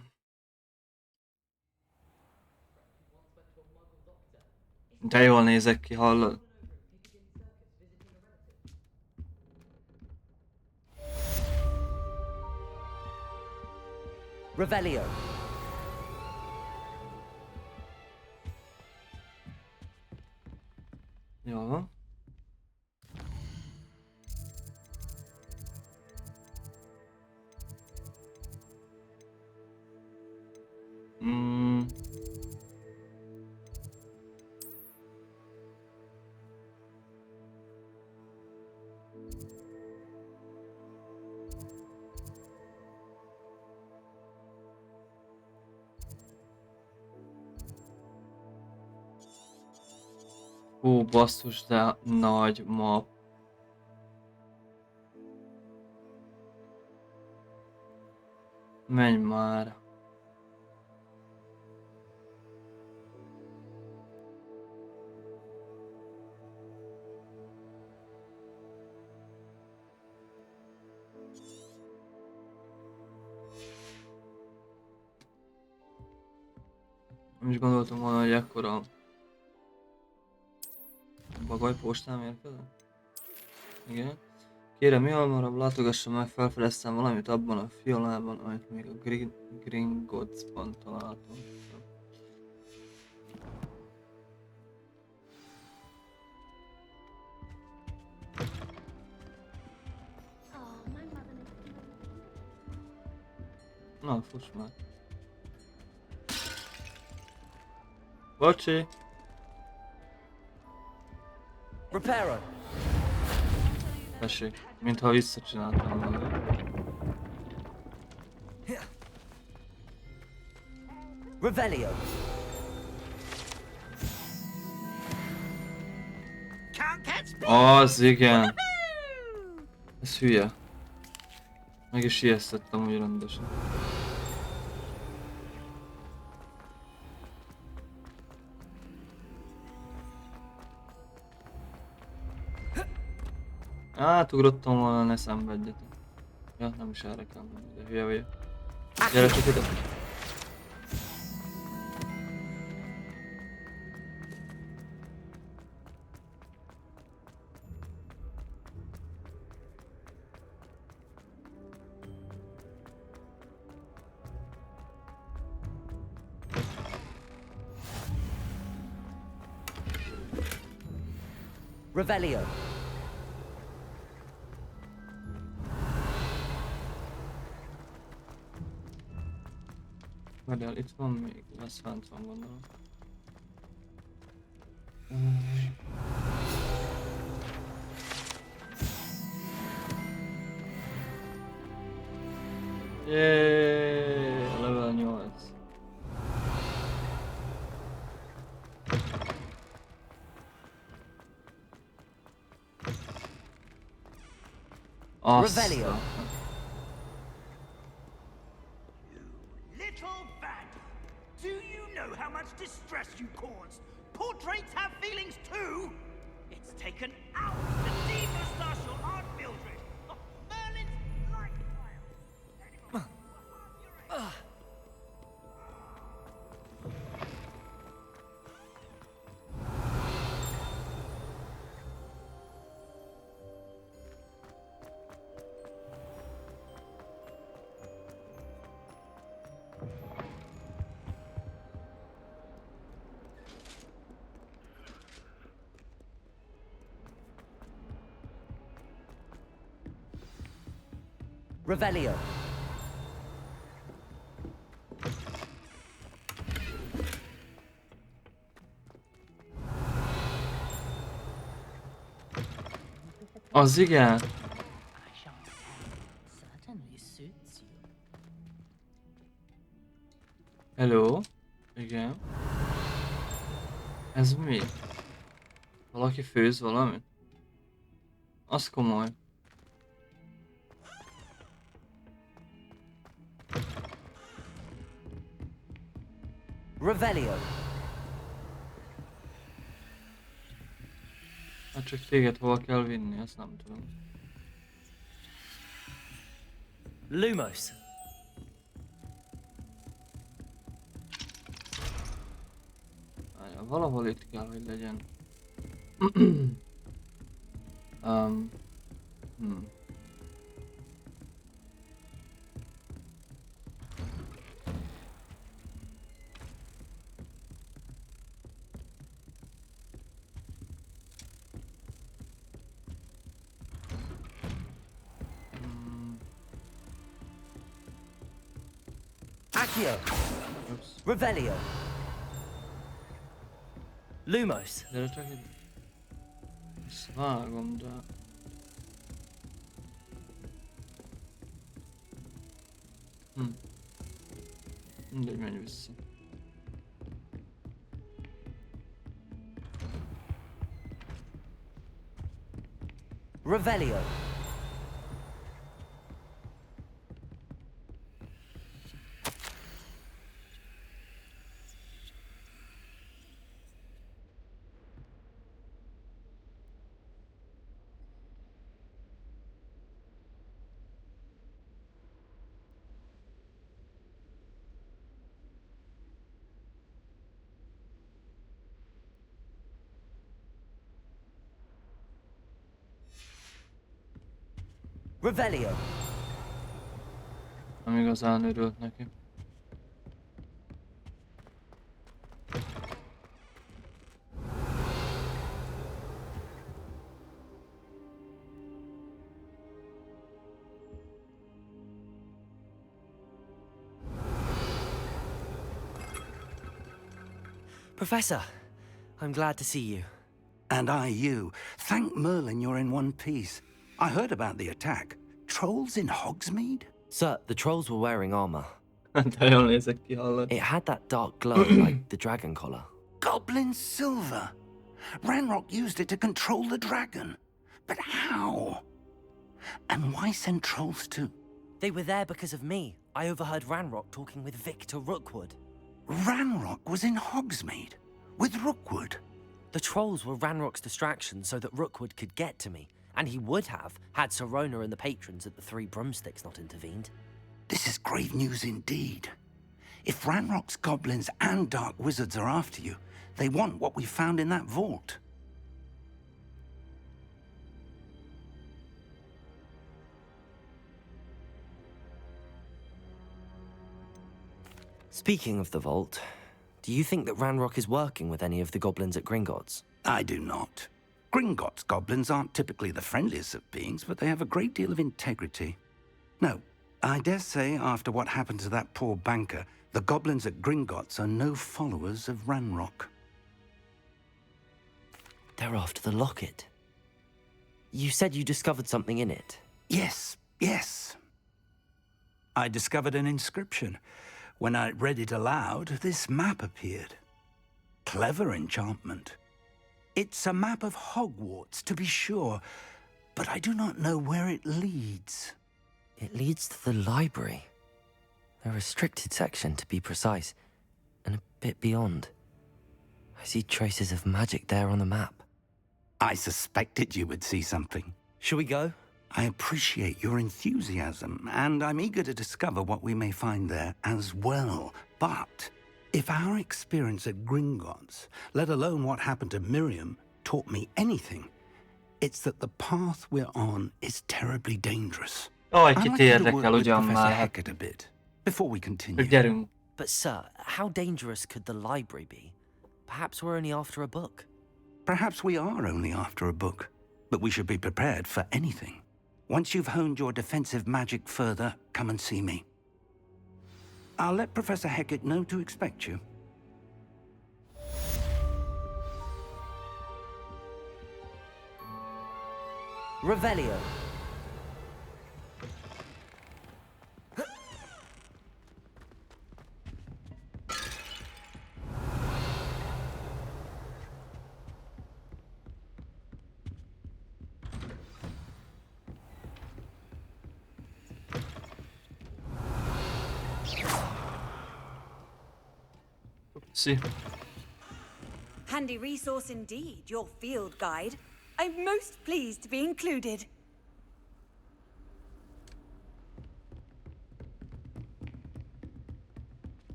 De jól nézek ki, hallod? Revelio. Jól van. Hú, basszus, de nagy map. Menj már. Nem is gondoltam volna, hogy ekkora bagaj postám érkezett. Igen. Kérem, mi hamarabb látogassa meg, felfedeztem valamit abban a fiolában, amit még a Gringottsban találtam. Na, fuss már. Bocsi! Reparo. Tessék, mintha visszacsináltam volna. Revelio. Az igen. Ez hülye. Meg is ijesztettem úgy rendesen. Átugrottam volna, ne szenvedjetek. Ja, nem is erre kell menni, de hülye vagyok. Gyere csak ide! Revelio. Várjál, itt van még, lesz fent van gondolom. Jéééé, level 8. Revelio. Do you know how much distress you caused? Portraits have feelings too! It's taken hours to demoustache your Aunt Mildred of Merlin's lifestyle. Revelio. Az igen. Hello? Igen. Ez mi? Valaki főz valamit? Az komoly. Revelio. Hát csak téged hova kell vinni, ezt nem tudom. Lumos. Várjál, valahol itt kell, hogy legyen. Accio. Revelio. Lumos. Gyere csak ide. Ezt vágom, de... Mindegy, menj vissza. Revelio. Revelio. Nem igazán örült neki. Professor, I'm glad to see you. And I you. Thank Merlin you're in one piece. I heard about the attack. Trolls in Hogsmeade? Sir, the trolls were wearing armor. De jól nézek ki, hallod? It had that dark glow like the dragon collar. Goblin silver. Ranrock used it to control the dragon. But how? And why send trolls too? They were there because of me. I overheard Ranrock talking with Victor Rookwood. Ranrock was in Hogsmeade? With Rookwood? The trolls were Ranrock's distraction so that Rookwood could get to me. And he would have, had Sirona and the patrons at the Three Broomsticks not intervened. This is grave news indeed. If Ranrock's goblins and dark wizards are after you, they want what we found in that vault. Speaking of the vault, do you think that Ranrock is working with any of the goblins at Gringotts? I do not. Gringotts goblins aren't typically the friendliest of beings, but they have a great deal of integrity. No, I dare say after what happened to that poor banker, the goblins at Gringotts are no followers of Ranrock. They're after the locket. You said you discovered something in it. Yes, yes. I discovered an inscription. When I read it aloud, this map appeared. Clever enchantment. It's a map of Hogwarts, to be sure, but I do not know where it leads. It leads to the library. The restricted section, to be precise, and a bit beyond. I see traces of magic there on the map. I suspected you would see something. Shall we go? I appreciate your enthusiasm, and I'm eager to discover what we may find there as well. But if our experience at Gringotts, let alone what happened to Miriam, taught me anything, it's that the path we're on is terribly dangerous. Egy kicsit érdekel ugyan már. A bit before we continue. But sir, how dangerous could the library be? Perhaps we're only after a book. Perhaps we are only after a book, but we should be prepared for anything. Once you've honed your defensive magic further, come and see me. I'll let Professor Hecat know to expect you. Revelio. See. Handy resource indeed, your field guide. I'm most pleased to be included.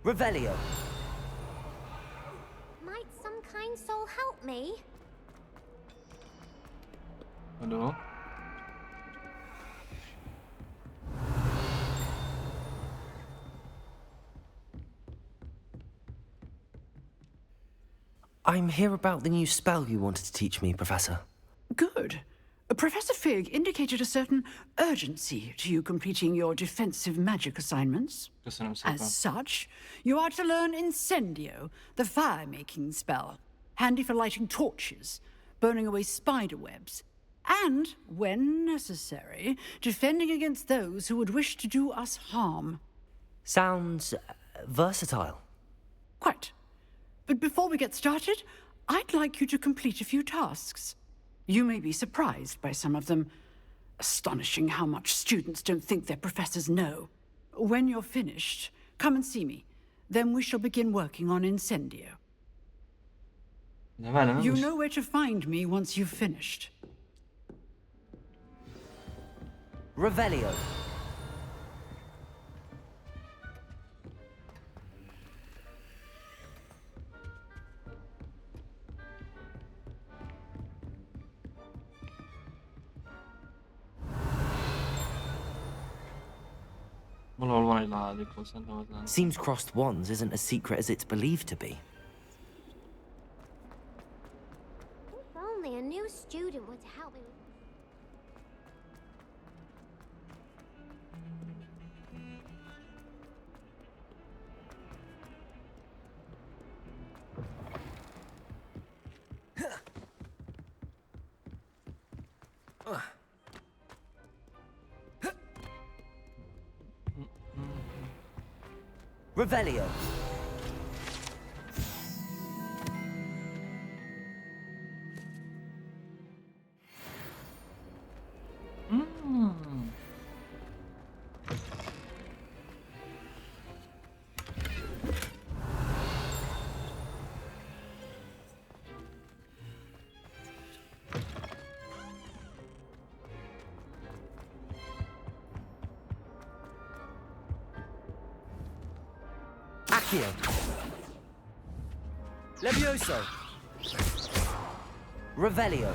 Revelio. Might some kind soul help me? Hello? I'm here about the new spell you wanted to teach me, Professor. Good. Professor Fig indicated a certain urgency to you completing your defensive magic assignments. As such, you are to learn Incendio, the fire-making spell, handy for lighting torches, burning away spider webs, and, when necessary, defending against those who would wish to do us harm. Sounds versatile. Quite. But before we get started, I'd like you to complete a few tasks. You may be surprised by some of them. Astonishing how much students don't think their professors know. When you're finished, come and see me. Then we shall begin working on Incendio. You know where to find me once you've finished. Revelio. Seems crossed wands isn't as secret as it's believed to be. If only a new student were to help me with Revelio. Accio. Levioso. Revelio.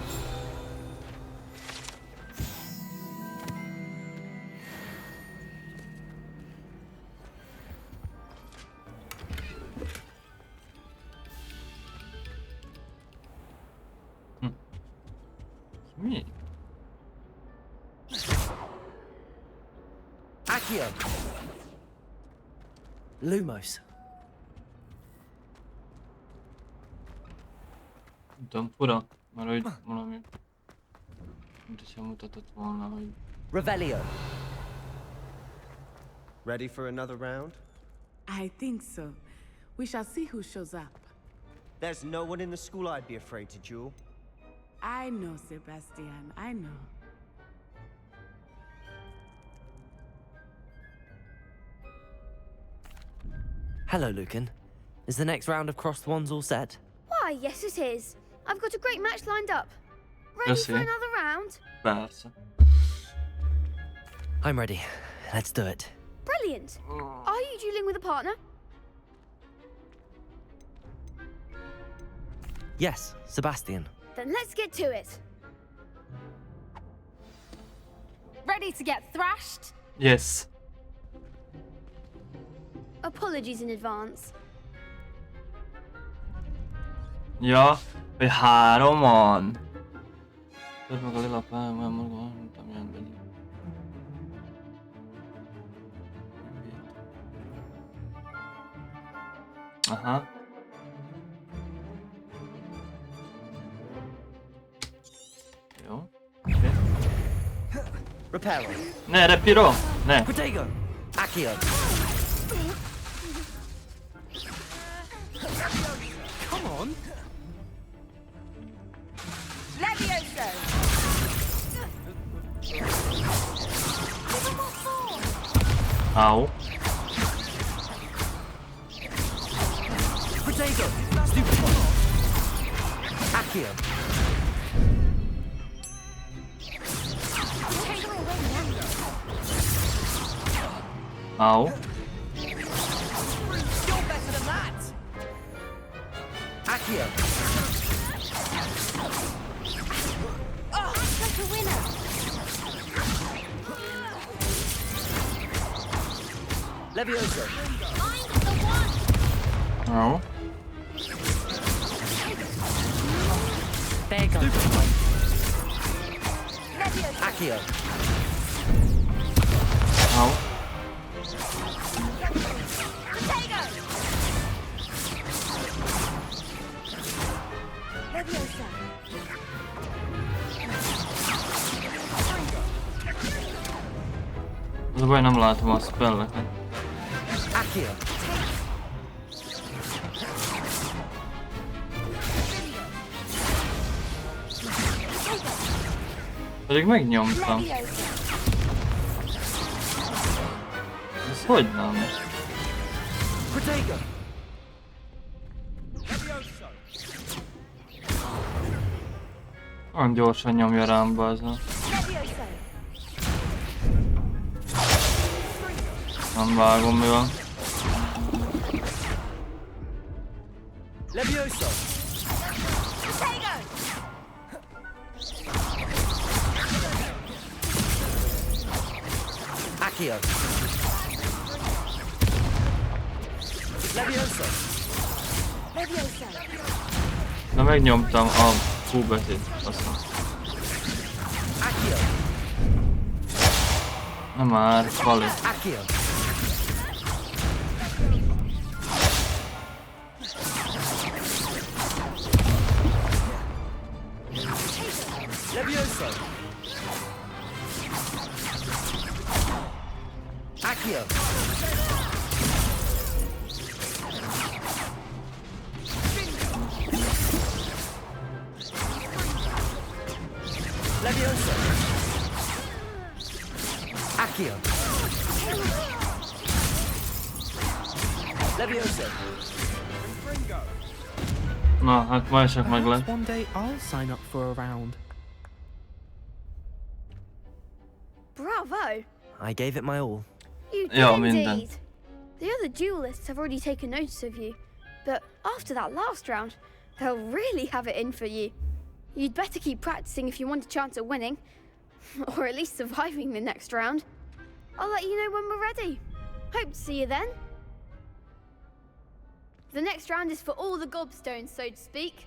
Accio. Lumos. Fura, mert hogy valami... Mint hogyha mutatott volna, hogy... Revelio. Ready for another round? I think so. We shall see who shows up. There's no one in the school I'd be afraid to duel. I know, Sebastian, I know. Hello, Lucan. Is the next round of crossed wands all set? Why, yes it is. I've got a great match lined up. Ready for another round? Persze. I'm ready. Let's do it. Brilliant. Are you dueling with a partner? Yes, Sebastian. Then let's get to it. ready to get thrashed? Yes. Apologies in advance. Ja, hogy 3-an. Több meg a lila pálmán maga, mint amilyen beli. Aha. Jó. Okay. Reparo. Ne, repiro! Ne! Protego! Accio! Come on! Levioso! Au. Protego! Stupid one! Accio! Au. You're better than that! Accio! Oh, such a winner! Levioso! I'm the one! Au. There you go. Accio. Au. Az a baj, nem látom a spelleket. Accio. Pedig megnyomtam. Ez hogy nem? Olyan gyorsan nyomja rám be ez a... Nem vágom mi van. Levioso. Accio. Levioso. Leviosa. Na megnyomtam a Q betét, aztán. Accio. Na már, Kali. Accio. Levioso. Accio. Levioso. Accio. Levioso. Na, hát ma csak meg lett. One day I'll sign up for a round. Bravo! I gave it my all. You did Ja, indeed. minden. The other duelists have already taken notice of you, but after that last round, they'll really have it in for you. You'd better keep practicing if you want a chance at winning, or at least surviving the next round. I'll let you know when we're ready. Hope to see you then. The next round is for all the gobstones, so to speak.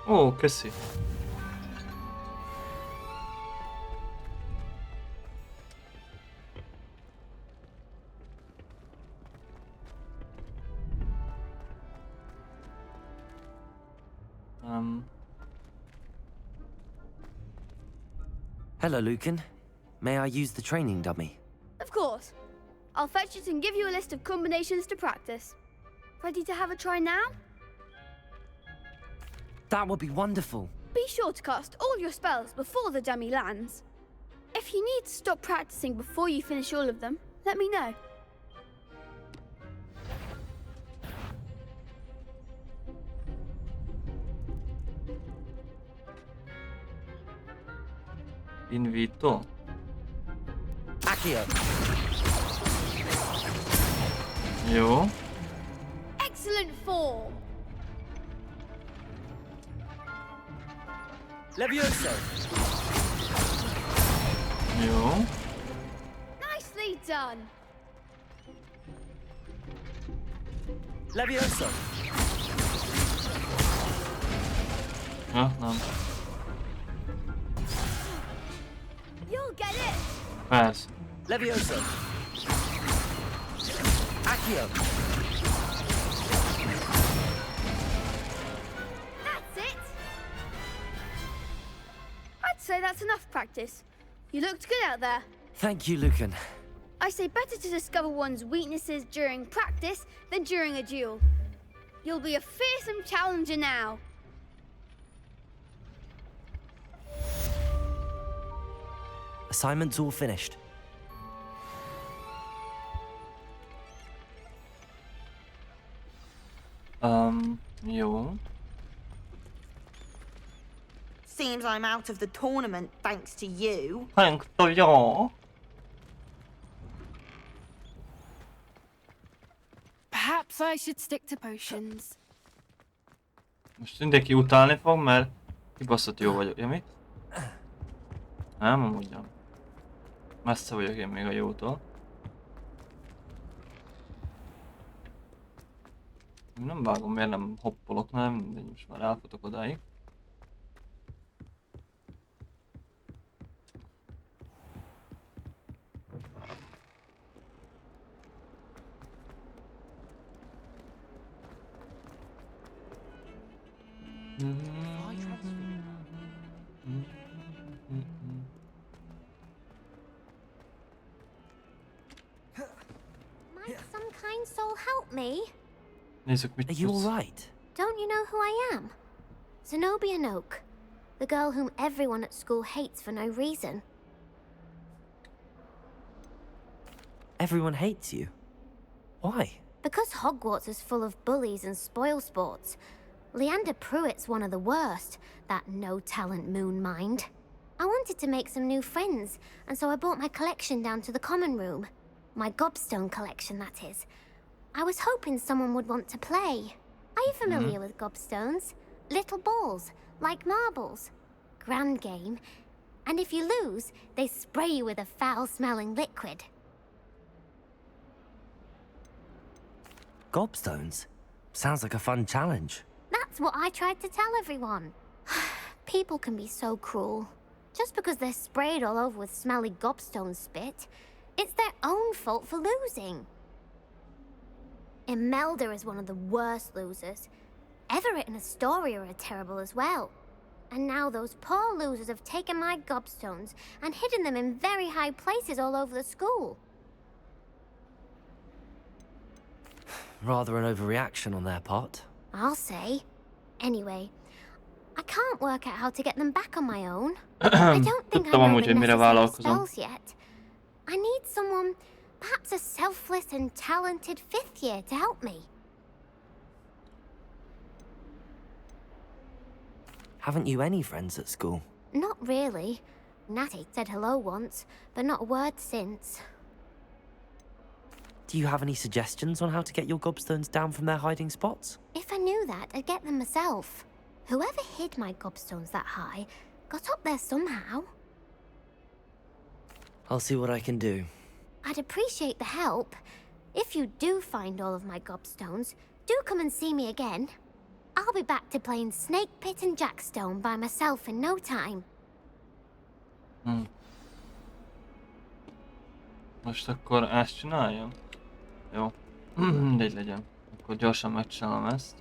Ó, köszi. Hello, Lucan. May I use the training dummy? Of course. I'll fetch it and give you a list of combinations to practice. Ready to have a try now? That would be wonderful. Be sure to cast all your spells before the dummy lands. If you need to stop practicing before you finish all of them, let me know. Invito. Accio. Jó. Excellent form. Levioso. Jó. Nicely done. Levioso. Ja, nem. You'll get it. Persze. Levioso. Accio. That's it. I'd say that's enough practice. You looked good out there. Thank you, Lucan. I say better to discover one's weaknesses during practice than during a duel. You'll be a fearsome challenger now. Assignment's all finished. Jó. Seems I'm out of the tournament thanks to you. Thanks to you. Perhaps I should stick to potions. Most mindenki utálni fog, mert kibaszott jó vagyok. Ja, mit? Nem, amúgy nem. Messze vagyok én még a jótól. Nem vágom, miért nem hoppolok, nem, de most már elfutok odáig. Might some kind soul help me? Are you all right? Don't you know who I am? Zenobia Noak, the girl whom everyone at school hates for no reason. Everyone hates you. Why? Because Hogwarts is full of bullies and spoilsports. Leander Pruitt's one of the worst, that no-talent moon mind. I wanted to make some new friends, and so I brought my collection down to the common room. My gobstone collection, that is. I was hoping someone would want to play. Are you familiar with gobstones? Little balls, like marbles. Grand game. And if you lose, they spray you with a foul-smelling liquid. Gobstones? Sounds like a fun challenge. That's what I tried to tell everyone. People can be so cruel. Just because they're sprayed all over with smelly gobstone spit, it's their own fault for losing. Imelda is one of the worst losers. Everett and Astoria are terrible as well. And now those poor losers have taken my gobstones and hidden them in very high places all over the school. Rather an overreaction on their part. I'll say. Anyway, I can't work out how to get them back on my own. I don't think I know the necessary spells yet. I need someone, perhaps a selfless and talented fifth year to help me. Haven't you any friends at school? Not really. Natty said hello once, but not a word since. Do you have any suggestions on how to get your gobstones down from their hiding spots? If I knew that, I'd get them myself. Whoever hid my gobstones that high got up there somehow. I'll see what I can do. I'd appreciate the help. If you do find all of my gobstones, do come and see me again. I'll be back to playing Snake Pit and Jackstone by myself in no time. Most akkor ezt csináljam? Jó. Mindegy legyen. Akkor gyorsan megcsinálom ezt.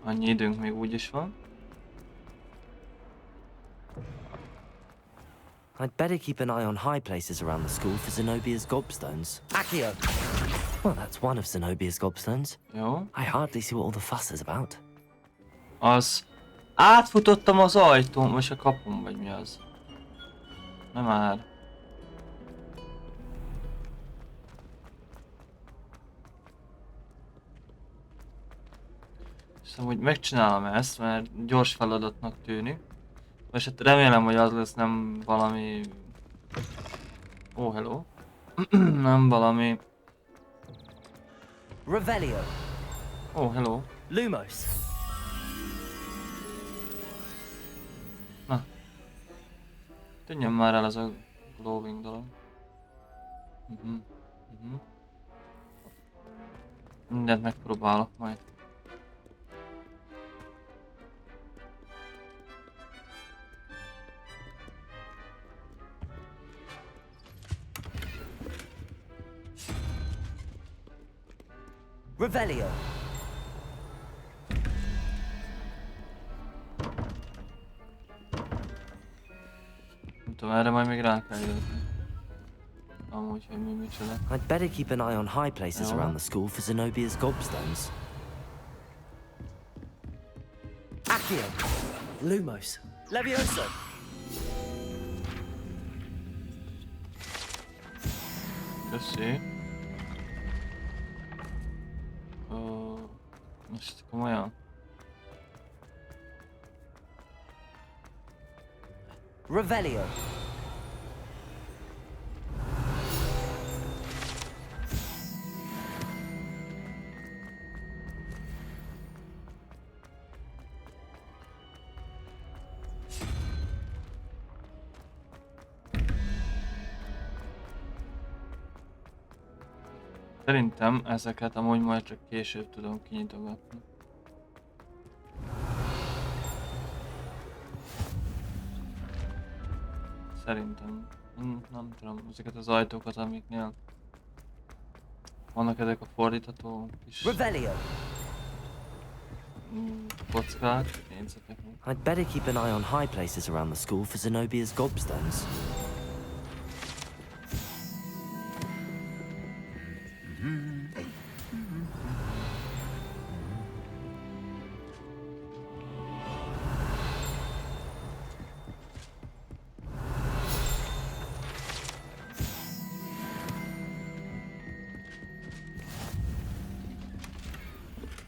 Annyi időnk még úgyis van. I'd better keep an eye on high places around the school for Zenobia's gobstones. Accio! Well, that's one of Zenobia's gobstones. Jó. I hardly see what all the fuss is about. Az... Átfutottam az ajtón, vagy a kapun, vagy mi az? Nem már. Hiszem, hogy megcsinálom ezt, mert gyors feladatnak tűnik. És hát remélem, hogy az lesz, nem valami... Oh, hello. Nem valami... Revelio. Oh, hello. Lumos. Na. Tűnjön már el ez a glowing dolog. Mindent megpróbálok majd. Revelio. Nem tudom, erre majd még rá kell jönni. Amúgy, hogy mi micsoda. I'd better keep an eye on high places around the school for Zenobia's gobstones. Accio. Lumos. Levioso. Köszi. Most komolyan. Revelio. Szerintem ezeket amúgy majd csak később tudom kinyitogatni. Szerintem. Nem tudom, ezeket az ajtókat, amiknél vannak ezek a fordítható kis... Revelio. kockák, négyzetek. I'd better keep an eye on high places around the school for Zenobia's gobstones.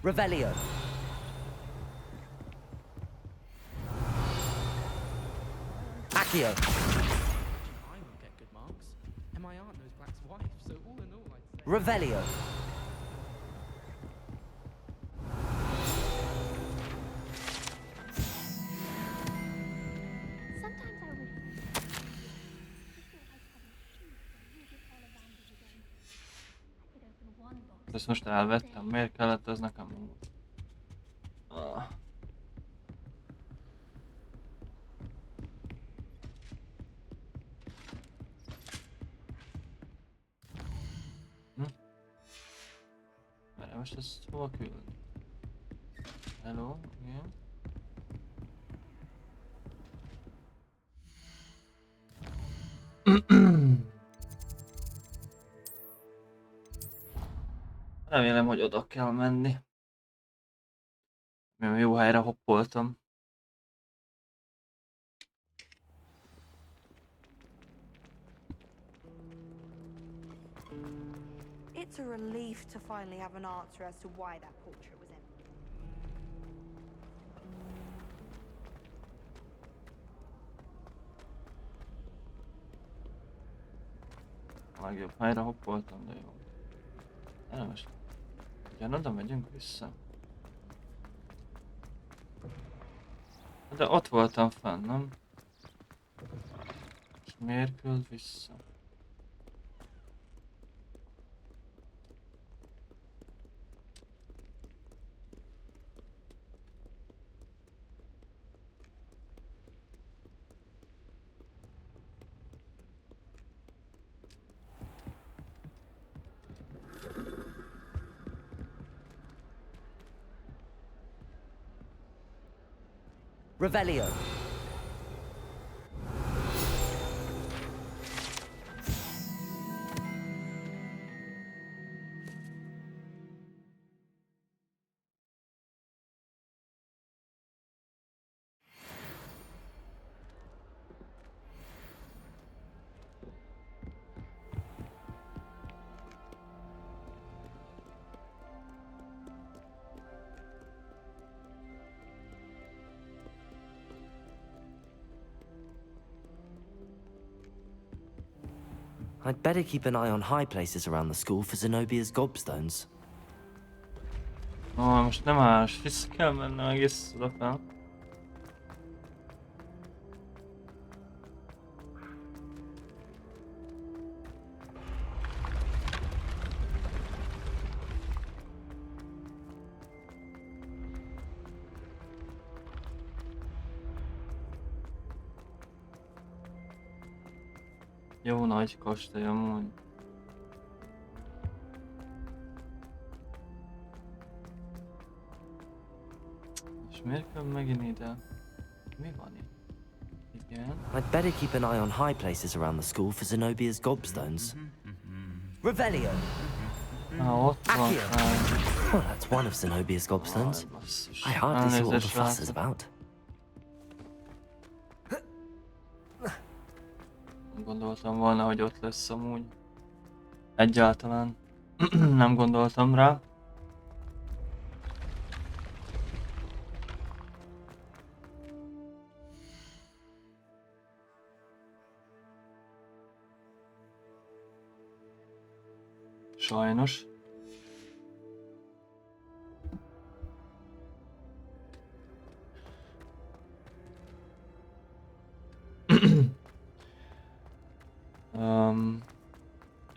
Revelio. Accio. I won't get good marks, and my aunt knows Black's wife, so all in all, I'd say... Revelio. Ezt most elvettem, miért kellett ez nekem? Várj, most ezt hova küld? Hello, igen. Remélem, hogy oda kell menni. Mert jó helyre hoppoltam. It's a relief to finally have an answer as to why that portrait was empty. A legjobb helyre hoppoltam, de jó. Elmes. Ugyanoda megyünk vissza. De ott voltam fenn, nem? És miért küld vissza? Revelio. I'd better keep an eye on high places around the school for Zenobia's gobstones. Most nem más, vissza kell mennem egész oda fel. Jó nagy kastély amúgy. És miért kell megint ide? Mi van itt? Igen. I'd better keep an eye on high places around the school for Zenobia's gobstones. Revelio. Ott van. Well, that's one of Zenobia's gobstones. I hardly see what all the fuss is about. Gondoltam volna, hogy ott lesz amúgy. Egyáltalán nem gondoltam rá. Sajnos.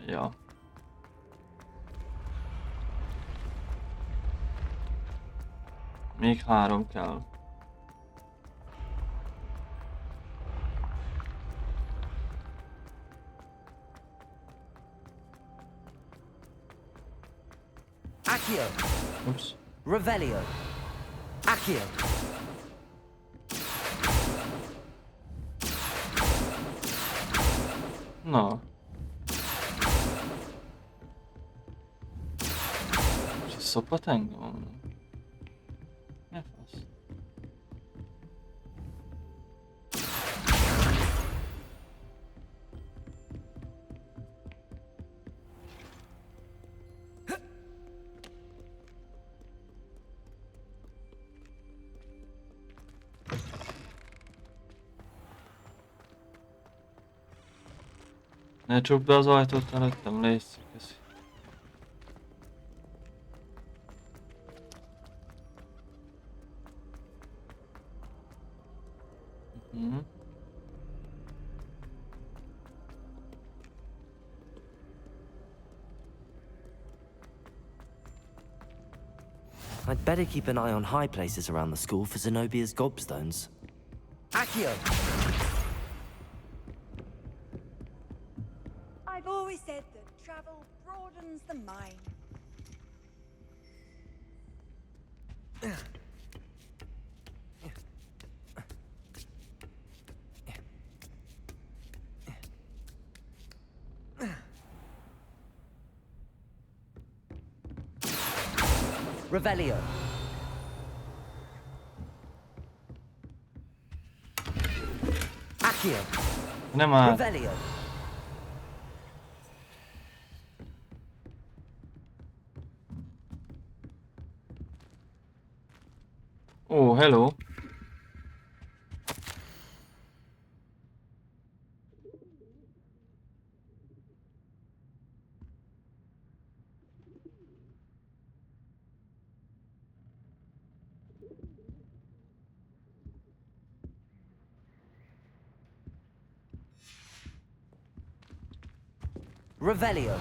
Ja. Még 3 kell. Accio. Oops. Revelio. Accio. Na. És a szopat engem? Ne fasz. Ne csukd be az ajtót előttem, légy szíves. Köszi. I'd better keep an eye on high places around the school for Zenobia's gobstones. Accio! I've always said that travel broadens the mind. Revelio. Accio. Nem már. Revelio. Oh, hello. Revelio.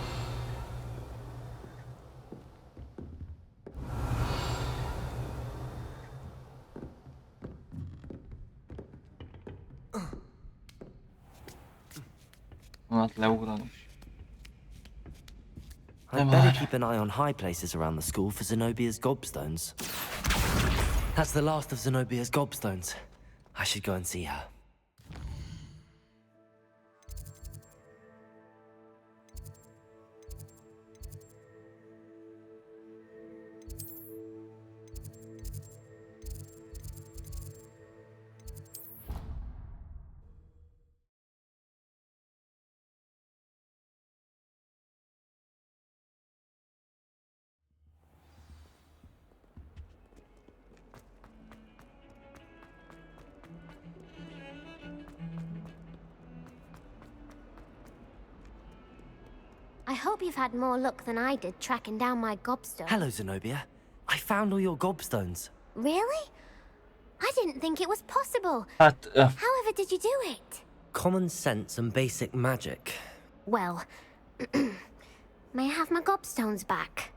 Hát leugrani. I'd better keep an eye on high places around the school for Zenobia's gobstones. That's the last of Zenobia's gobstones. I should go and see her. I hope you've had more luck than I did tracking down my gobstone. Hello, Zenobia. I found all your gobstones. Really? I didn't think it was possible. Hát... However did you do it? Common sense and basic magic. Well, may I have my gobstones back?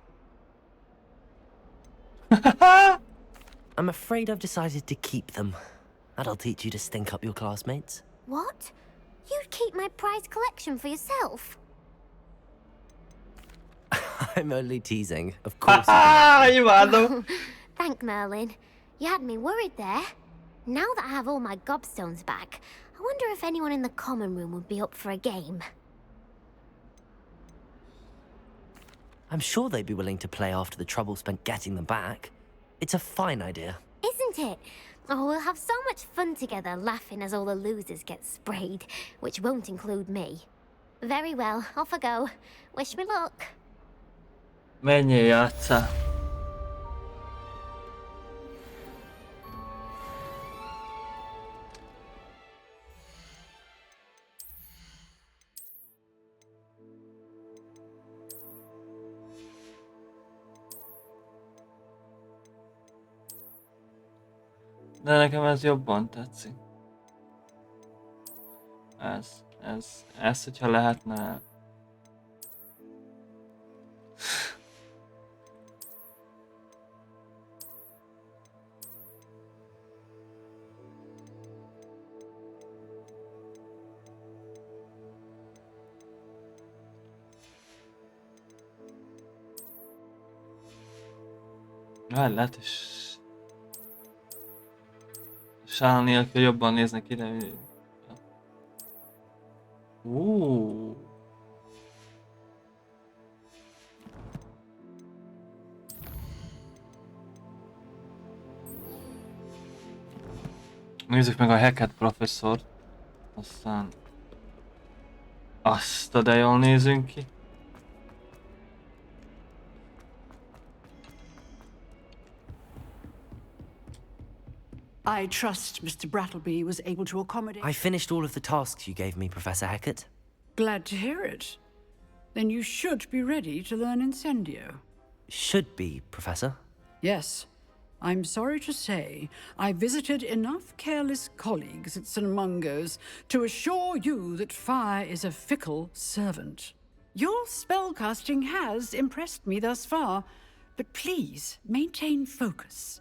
I'm afraid I've decided to keep them. That'll teach you to stink up your classmates. What? You'd keep my prized collection for yourself? I'm only teasing, of course. Oh, thank Merlin. You had me worried there. Now that I have all my gobstones back, I wonder if anyone in the common room would be up for a game. I'm sure they'd be willing to play after the trouble spent getting them back. It's a fine idea. Isn't it? Oh, we'll have so much fun together, laughing as all the losers get sprayed, which won't include me. Very well, off I go. Wish me luck. Menjél játsszál. De nekem ez jobban tetszik. Ez, hogyha lehetne... Lehet is... Sál nélkül jobban néznek ide. Nézzük meg a Hackett professzort. Aztán... Azt de jól nézünk ki. I trust Mr. Brattleby was able to accommodate... I finished all of the tasks you gave me, Professor Hackett. Glad to hear it. Then you should be ready to learn Incendio. Should be, Professor. Yes. I'm sorry to say, I visited enough careless colleagues at St. Mungo's to assure you that fire is a fickle servant. Your spellcasting has impressed me thus far, but please maintain focus.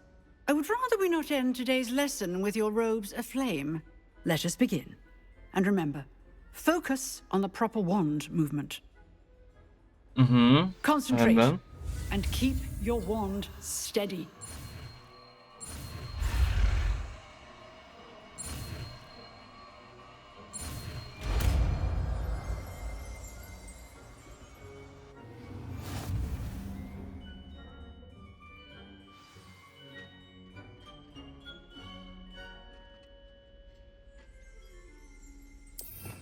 I would rather we not end today's lesson with your robes aflame. Let us begin. And remember, focus on the proper wand movement. Concentrate and keep your wand steady.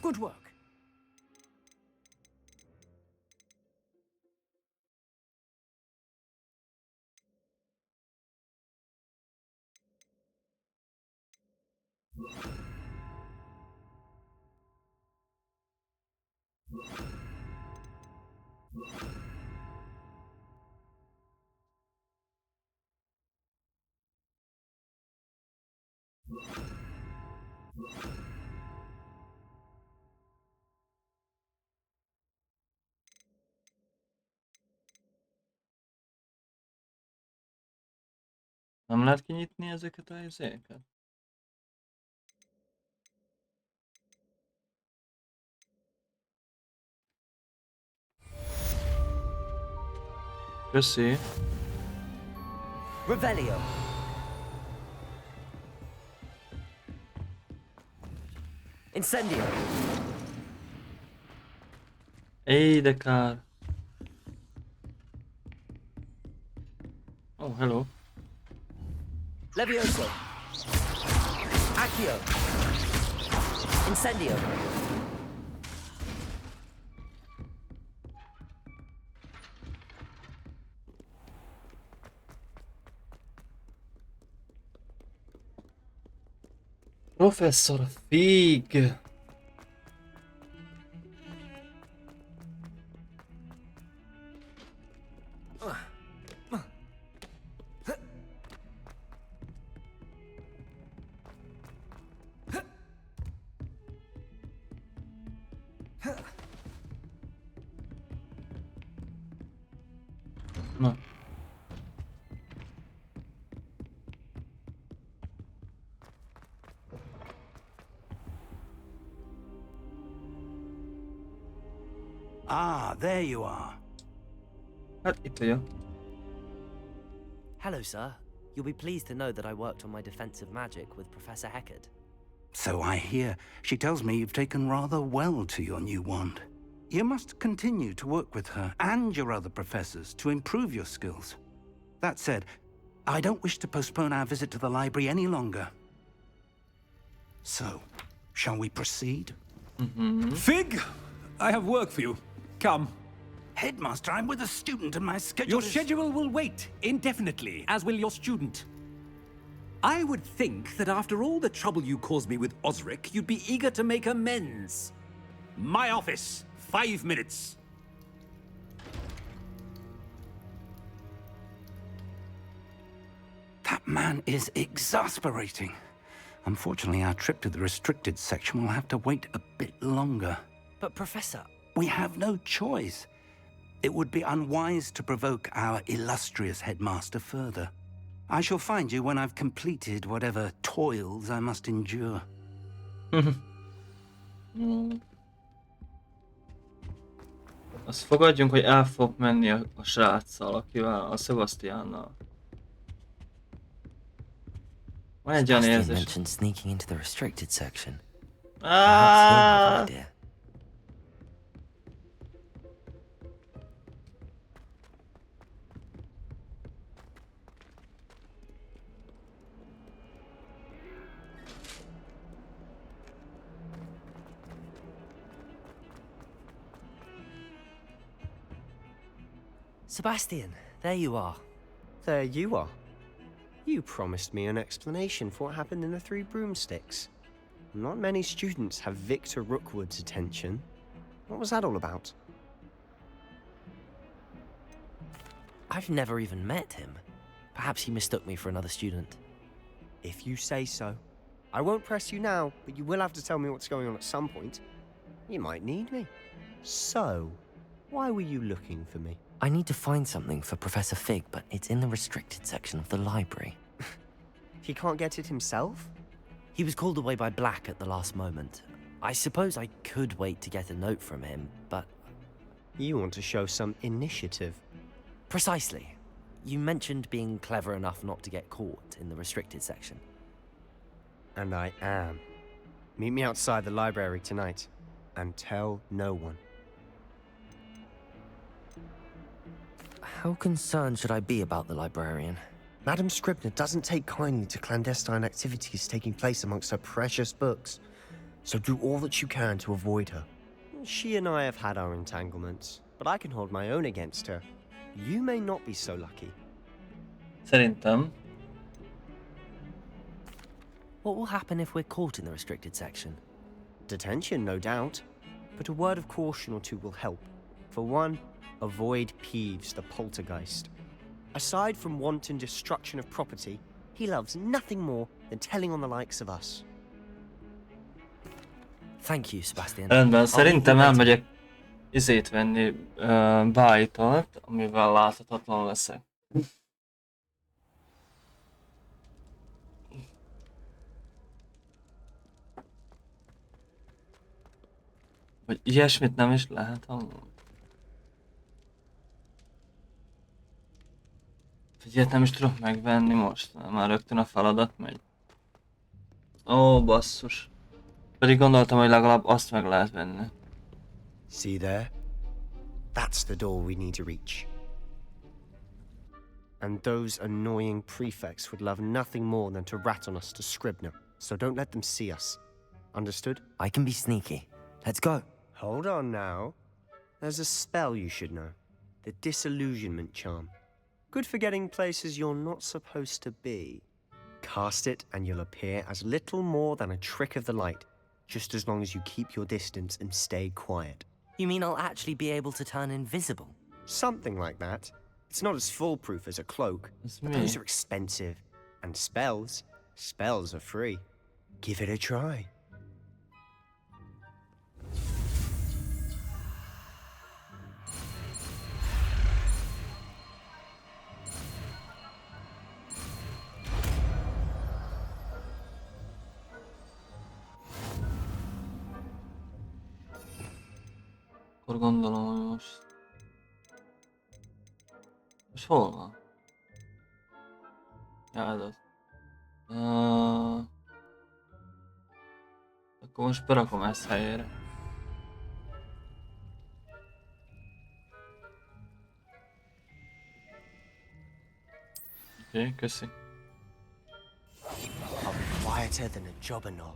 Good work. Nem lehet kinyitni ezeket a izéket? Köszi. Revelio. Incendio. Éj, de kár. Oh, hello. Levioso. Accio. Incendio. Professzor Fig. Na. Ah, there you are. Hát itt vagyok. Hello, sir. You'll be pleased to know that I worked on my defensive magic with Professor Hackett. So I hear. She tells me you've taken rather well to your new wand. You must continue to work with her and your other professors to improve your skills. That said, I don't wish to postpone our visit to the library any longer. So, shall we proceed? Fig! I have work for you. Come. Headmaster, I'm with a student and my schedule Your schedule will wait indefinitely, as will your student. I would think that after all the trouble you caused me with Osric, you'd be eager to make amends. My office. 5 minutes. That man is exasperating. Unfortunately, our trip to the restricted section will have to wait a bit longer. But, Professor... We have no choice. It would be unwise to provoke our illustrious headmaster further. I shall find you when I've completed whatever toils I must endure. Azt fogadjunk, hogy el fog menni a sráccal, akivel, a Sebastiánnal. Sebastian mentioned sneaking into the restricted section. Perhaps he'll have an idea. Sebastian, there you are. There you are. You promised me an explanation for what happened in the Three Broomsticks. Not many students have Victor Rookwood's attention. What was that all about? I've never even met him. Perhaps he mistook me for another student. If you say so. I won't press you now, but you will have to tell me what's going on at some point. You might need me. So, why were you looking for me? I need to find something for Professor Fig, but it's in the restricted section of the library. He can't get it himself? He was called away by Black at the last moment. I suppose I could wait to get a note from him, but... You want to show some initiative. Precisely. You mentioned being clever enough not to get caught in the restricted section. And I am. Meet me outside the library tonight, and tell no one. How concerned should I be about the librarian? Madam Scribner doesn't take kindly to clandestine activities taking place amongst her precious books, so do all that you can to avoid her. She and I have had our entanglements, but I can hold my own against her. You may not be so lucky. Szerintem. What will happen if we're caught in the restricted section? Detention, no doubt, but a word of caution or two will help. For one, avoid Peeves, the poltergeist. Aside from wanton destruction of property, he loves nothing more than telling on the likes of us. Thank you, Sebastian. Rendben, szerintem elmegyek izét venni, bájtalt, amivel láthatatlan leszek. Vagy ilyesmit nem is lehet amúgy. Ilyet nem is tudok megvenni most, már rögtön a feladat megy. Ó, basszus. Pedig gondoltam, hogy legalább azt meg lehet venni. See there? That's the door we need to reach. And those annoying prefects would love nothing more than to rat on us to Scribner, so don't let them see us. Understood? I can be sneaky. Let's go. Hold on now. There's a spell you should know. The Disillusionment Charm. Good for getting places you're not supposed to be. Cast it and you'll appear as little more than a trick of the light, just as long as you keep your distance and stay quiet. You mean I'll actually be able to turn invisible? Something like that. It's not as foolproof as a cloak, but those are expensive. And spells are free. Give it a try. Akkor gondolom, hogy most hol van? Jádod. Akkor most berakom ezt helyére. Oké, köszi. Quieter than a jobberknoll.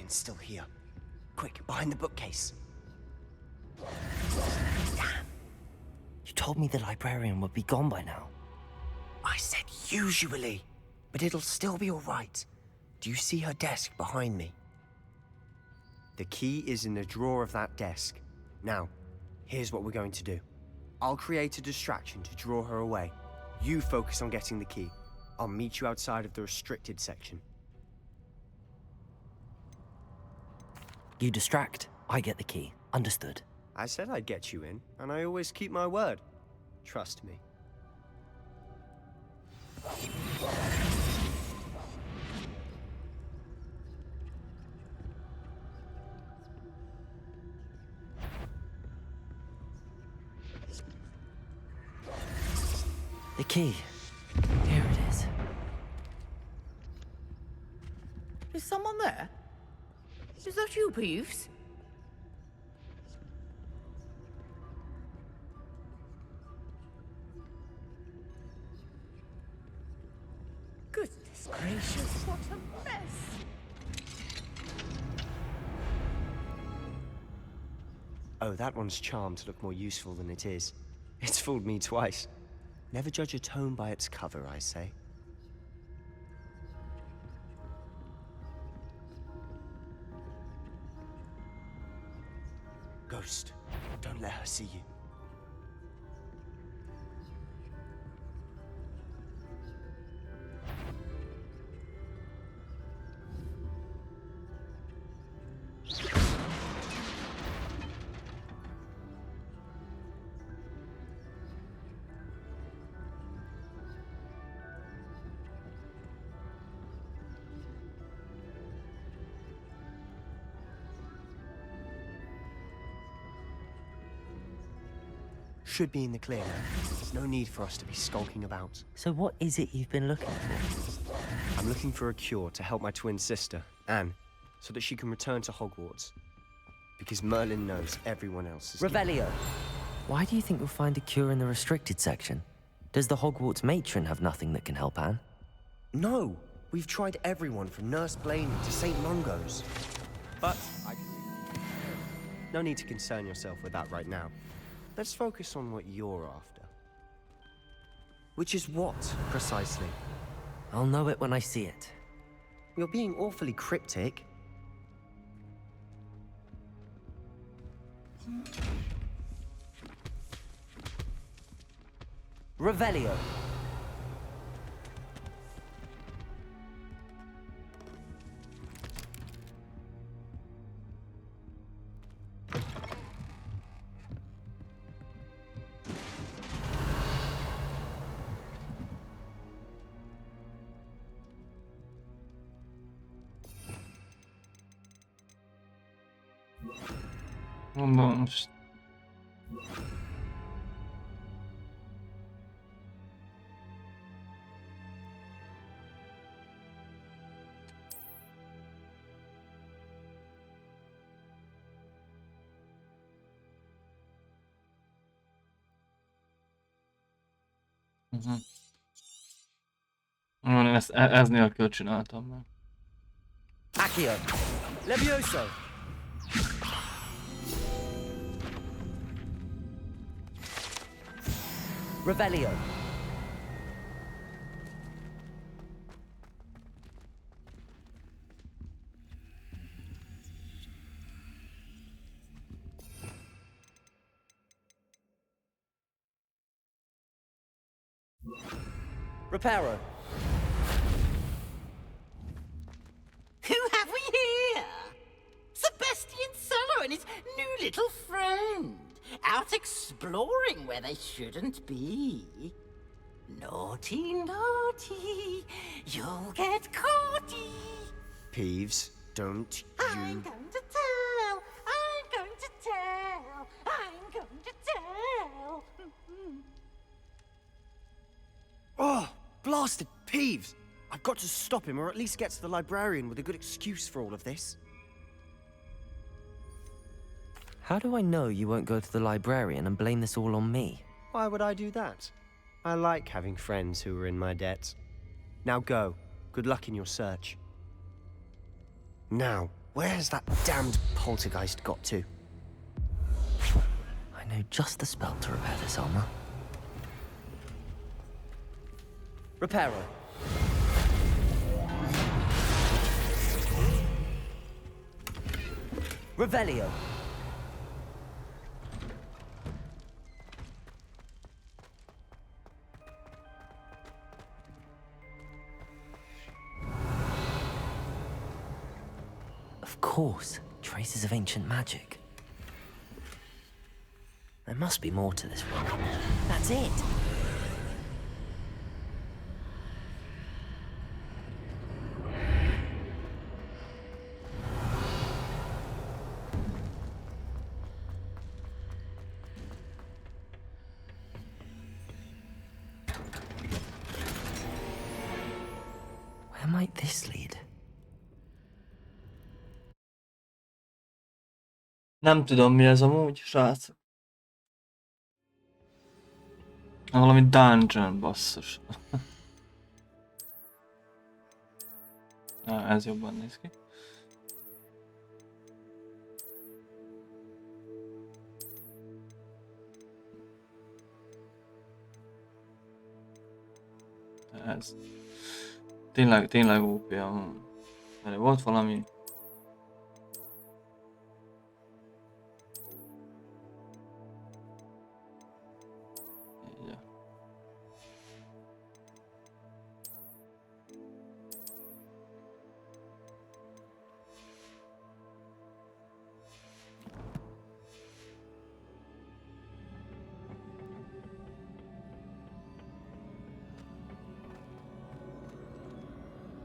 Still here. Quick, behind the bookcase. Damn. You told me the librarian would be gone by now. I said Usually. But it'll still be all right. Do you see her desk behind me? The key is in the drawer of that desk. Now, here's what we're going to do. I'll create a distraction to draw her away. You focus on getting the key. I'll meet you outside of the restricted section. You distract, I get the key. Understood. I said I'd get you in, and I always keep my word. Trust me. The key. Here it is. Is someone there? Is that you, Peeves? Goodness gracious, what a mess! Oh, that one's charmed to look more useful than it is. It's fooled me twice. Never judge a tome by its cover, I say. Ghost, don't let her see you. Should be in the clear now. There's no need for us to be skulking about. So what is it you've been looking for? I'm looking for a cure to help my twin sister, Anne, so that she can return to Hogwarts. Because Merlin knows everyone else is... Revelio! Why do you think you'll find a cure in the restricted section? Does the Hogwarts matron have nothing that can help Anne? No! We've tried everyone from Nurse Blaney to St. Mungo's. But no need to concern yourself with that right now. Let's focus on what you're after. Which is what, precisely? I'll know it when I see it. You're being awfully cryptic. Revelio. Most. Ez nélkül csináltam meg. Accio. Levioso. Revelio. Reparo. Who have we here? Sebastian Solo and his new little friend. Out exploring where they shouldn't be. Naughty, naughty, you'll get caughty. Peeves, don't I'm going to tell, I'm going to tell, I'm going to tell. Oh, blasted Peeves! I've got to stop him, or at least get to the librarian with a good excuse for all of this. How do I know you won't go to the librarian and blame this all on me? Why would I do that? I like having friends who are in my debt. Now go. Good luck in your search. Now, where has that damned poltergeist got to? I know just the spell to repair this armor. Reparo. Revelio. Of course, traces of ancient magic. There must be more to this one. That's it! Where might this lead? Nem tudom mi ez amúgy, srácok. Valami dungeon, basszus. Ez jobban néz ki. Ez. Tényleg OP, mert volt valami.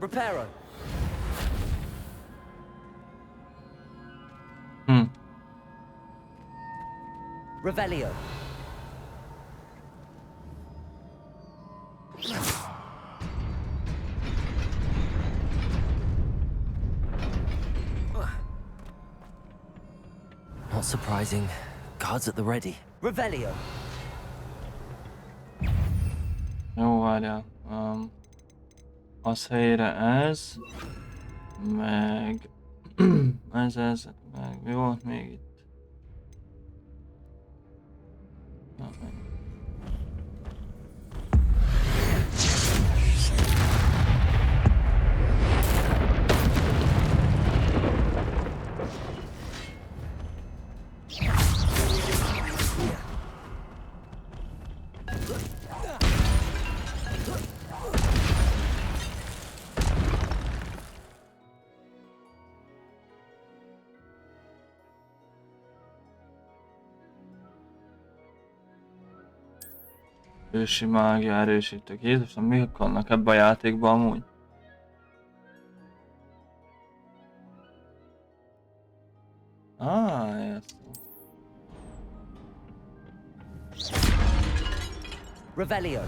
Reparo. Revelio. Not surprising. Guards at the ready. Revelio. Jó, várjál. Az helyére ez, meg ez, meg mi volt még itt? Ősi mágia erősítők. Jézusom, mik vannak ebben a játékban amúgy? Értem. Revelio.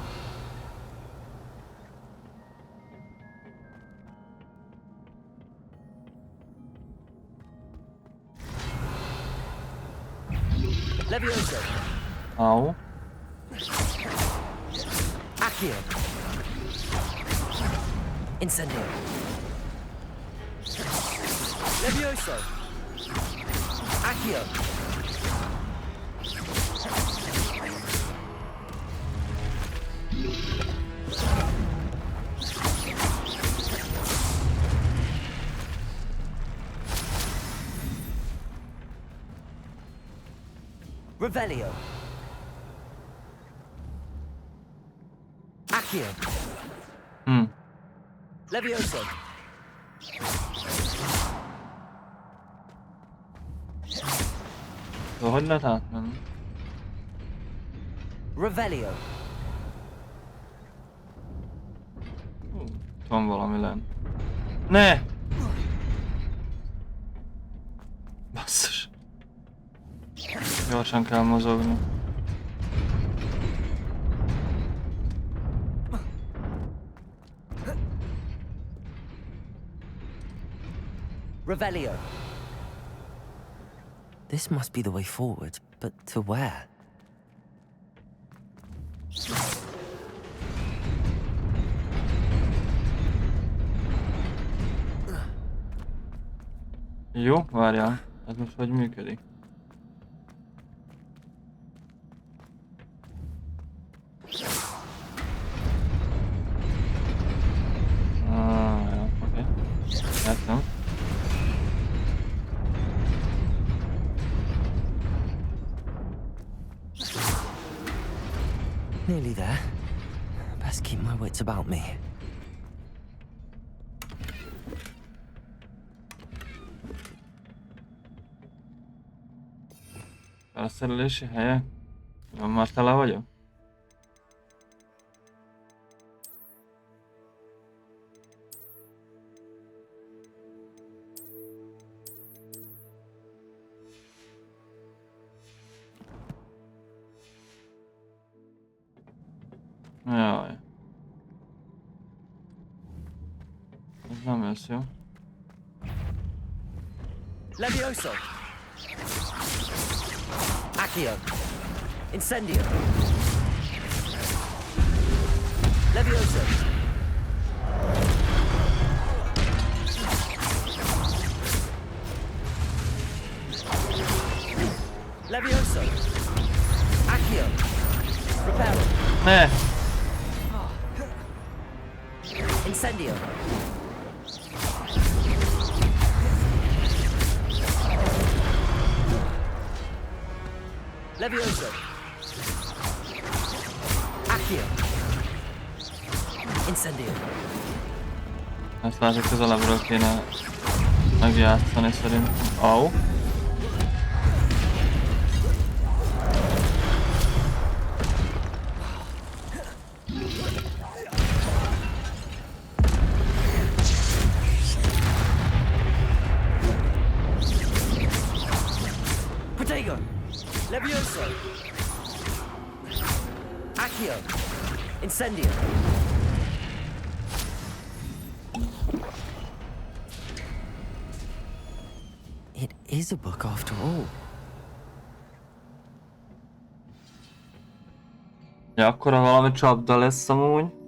Levioso. Au. Accio. Incendio. Levioso. Accio. Revelio. Accio. Levioso. Hogy lehet átmenni? Revelio. Van valami lenn. Ne! Basszus. Gyorsan kell mozogni. Revelio. This must be the way forward, but to where? Jó, várjál. Ez most hogy működik? nearly there. Best keep my wits about me. Felszerelési helyek? Nem már tele vagyok? Jaj. Ez nem lesz jó. Levioso! Accio! Incendio! Levioso! Levioso! Accio! Reparo! Incendio! Levioso! Accio! Incendio! Ezt látjuk, közelebbről kéne megjátszani szerintem. Au! Protego! Levioso! Accio! Incendio! It is a book after all. Ja, akkor valami csapda lesz amúgy.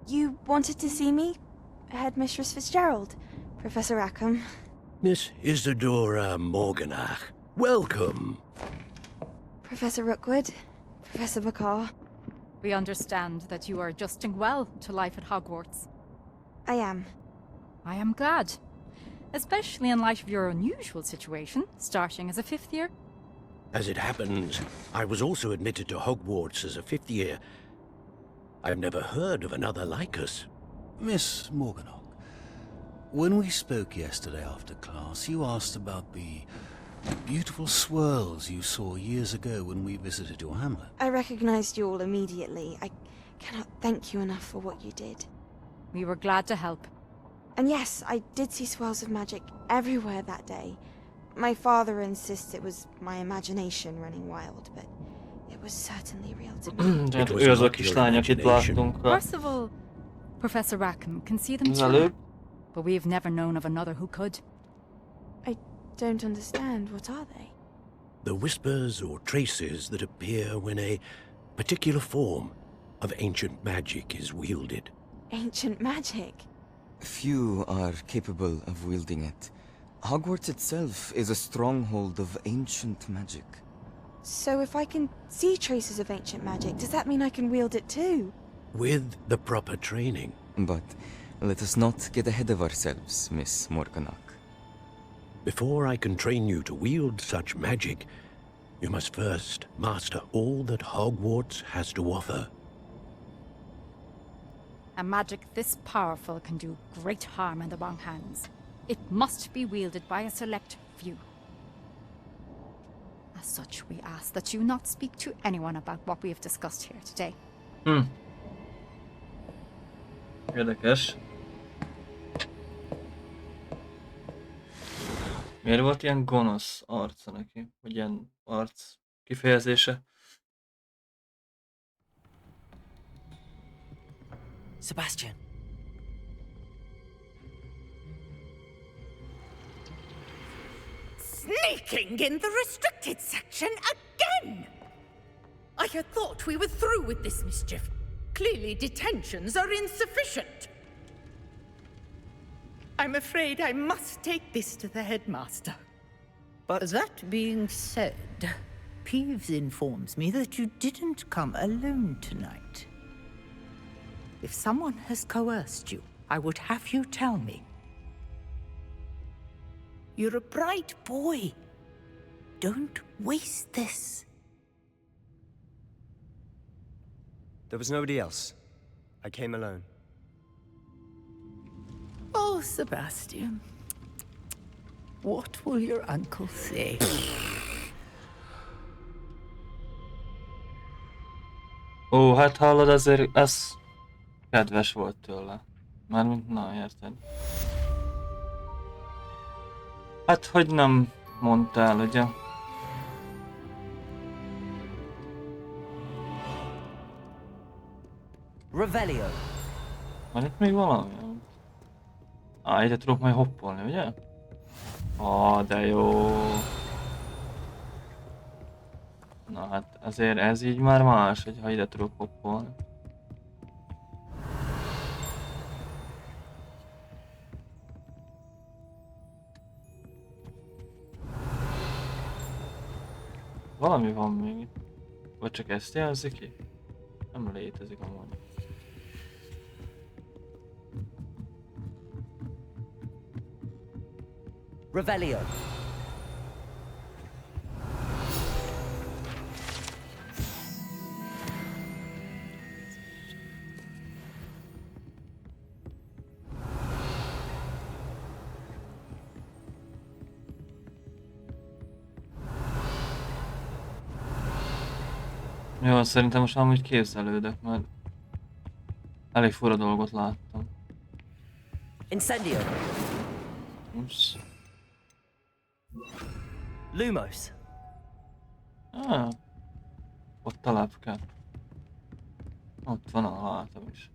You wanted to see me? Headmistress Fitzgerald, Professor Rackham. Miss Isadora Morganach, welcome. Professor Rookwood, Professor Bakar. We understand that you are adjusting well to life at Hogwarts. I am. I am glad. Especially in light of your unusual situation, starting as a 5th year. As it happens, I was also admitted to Hogwarts as a 5th year. I've never heard of another like us. Miss Morganach, when we spoke yesterday after class, you asked about the beautiful swirls you saw years ago when we visited your hamlet. I recognized you all immediately. I cannot thank you enough for what you did. We were glad to help. And yes, I did see swirls of magic everywhere that day. My father insists it was my imagination running wild, but it was certainly real to me. Tehát ő az a kislány, akit láttunk First of all, Professor Rackham can see them too. But we've never known of another who could. I don't understand. What are they? The whispers or traces that appear when a particular form of ancient magic is wielded. Ancient magic? Few are capable of wielding it. Hogwarts itself is a stronghold of ancient magic. So if I can see traces of ancient magic, does that mean I can wield it too? With the proper training. But let us not get ahead of ourselves, Miss Morganach. Before I can train you to wield such magic, you must first master all that Hogwarts has to offer. A magic this powerful can do great harm in the wrong hands. It must be wielded by a select few. As such, we ask that you not speak to anyone about what we have discussed here today. Érdekes. Miért volt ilyen gonosz arca neki? Vagy ilyen arc kifejezése? Sebastian. Sneaking in the restricted section again! I had thought we were through with this mischief. Clearly detentions are insufficient. I'm afraid I must take this to the headmaster. But that being said, Peeves informs me that you didn't come alone tonight. If someone has coerced you, I would have you tell me. You're a bright boy. Don't waste this. There was nobody else. I came alone. Oh, Sebastian. What will your uncle say? Ó, hát hallod, azért ez kedves volt tőle. Mármint, na, érted. Hát, hogy nem mondta el, ugye? Revelio. Van itt még valami? Ide tudok majd hoppolni, ugye? De jó. Na hát azért ez így már más, hogyha ide tudok hoppolni. Valami van még itt. Vagy csak ezt jelzi ki? Nem létezik amúgy. Revelio. Jó, szerintem most amúgy képzelődök, mert elég fura dolgot láttam. Incendio. Ups. Lumos. Ott a lepke. Ott van, látom is.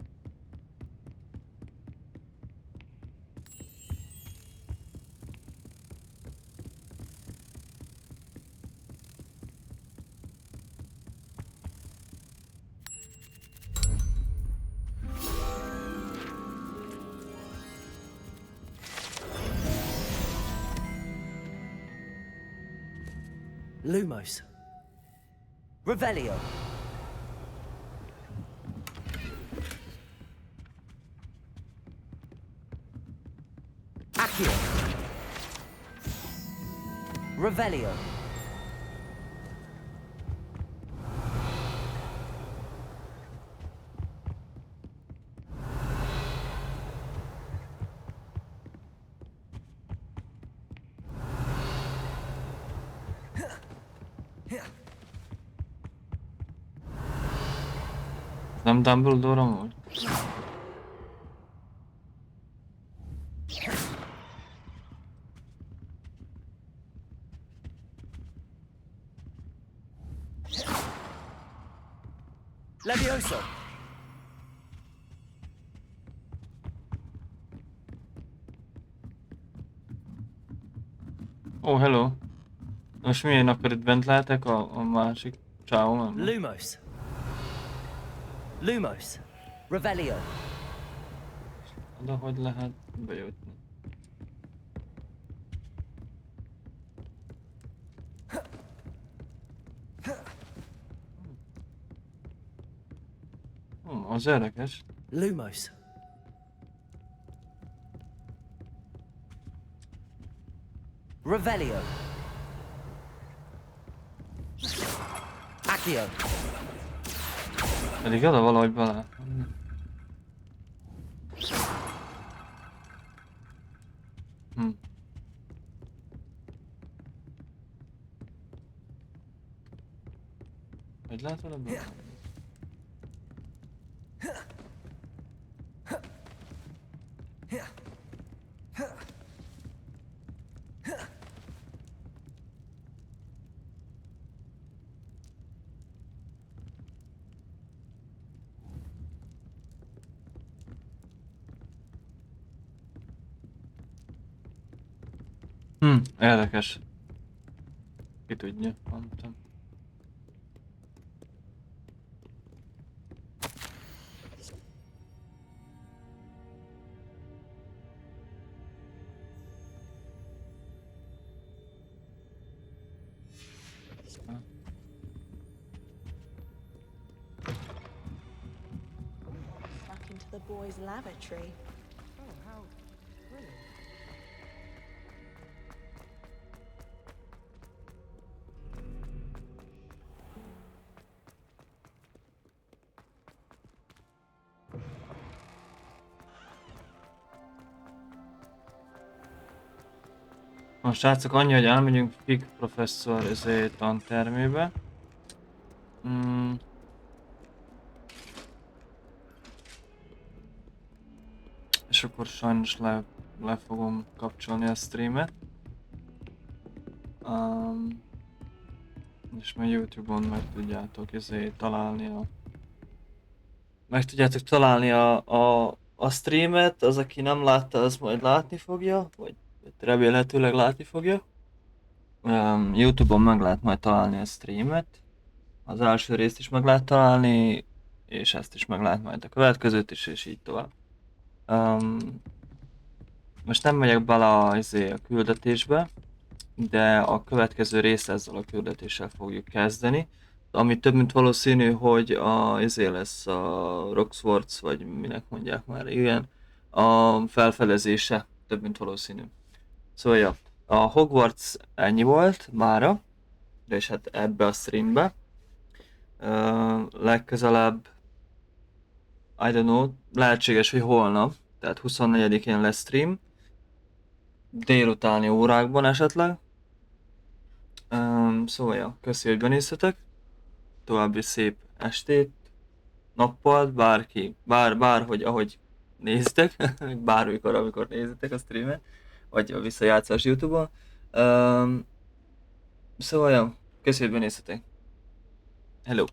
Lumos. Revelio. Accio. Revelio. nem Dumbledore amúgy? Levioso! Ó, hello! Most milyen akkor itt bent lehetek a másik csávon? Lumos! Lumos! Revelio! De hogy lehet bejutni? Az érdekes. Lumos! Revelio! Accio! Pedig oda valahogy bele. Hogy lehet oda bele? Érdekes. Ki tudja, mondtam. Back into the boys' lavatory. Oh, how brilliant. Most srácok, annyi, hogy elmegyünk Fig professzor tantermébe. És akkor sajnos le fogom kapcsolni a streamet. És majd YouTube-on meg tudjátok találni a streamet, az aki nem látta, az majd látni fogja, vagy remélhetőleg látni fogja. YouTube-on meg lehet majd találni a streamet, az első részt is meg lehet találni, és ezt is meg lehet majd a következőt is, és így tovább. Most nem megyek bele a küldetésbe, de a következő rész ezzel a küldetéssel fogjuk kezdeni. Ami több mint valószínű, hogy lesz a Roxfords, vagy minek mondják már, igen, a felfedezése több mint valószínű. Szóval ja, a Hogwarts ennyi volt mára, de és hát ebbe a streambe. Legközelebb, I don't know, lehetséges, hogy holnap, tehát 24-én lesz stream, délutáni órákban esetleg. Szóval ja, köszi, hogy benéztetek, további szép estét, nappalt, bárki, bárhogy, ahogy néztek, bármikor, amikor nézitek a streamet, vagy a visszajátszás YouTube-on. Szóval ja, köszi, hogy benéztetek. Hello!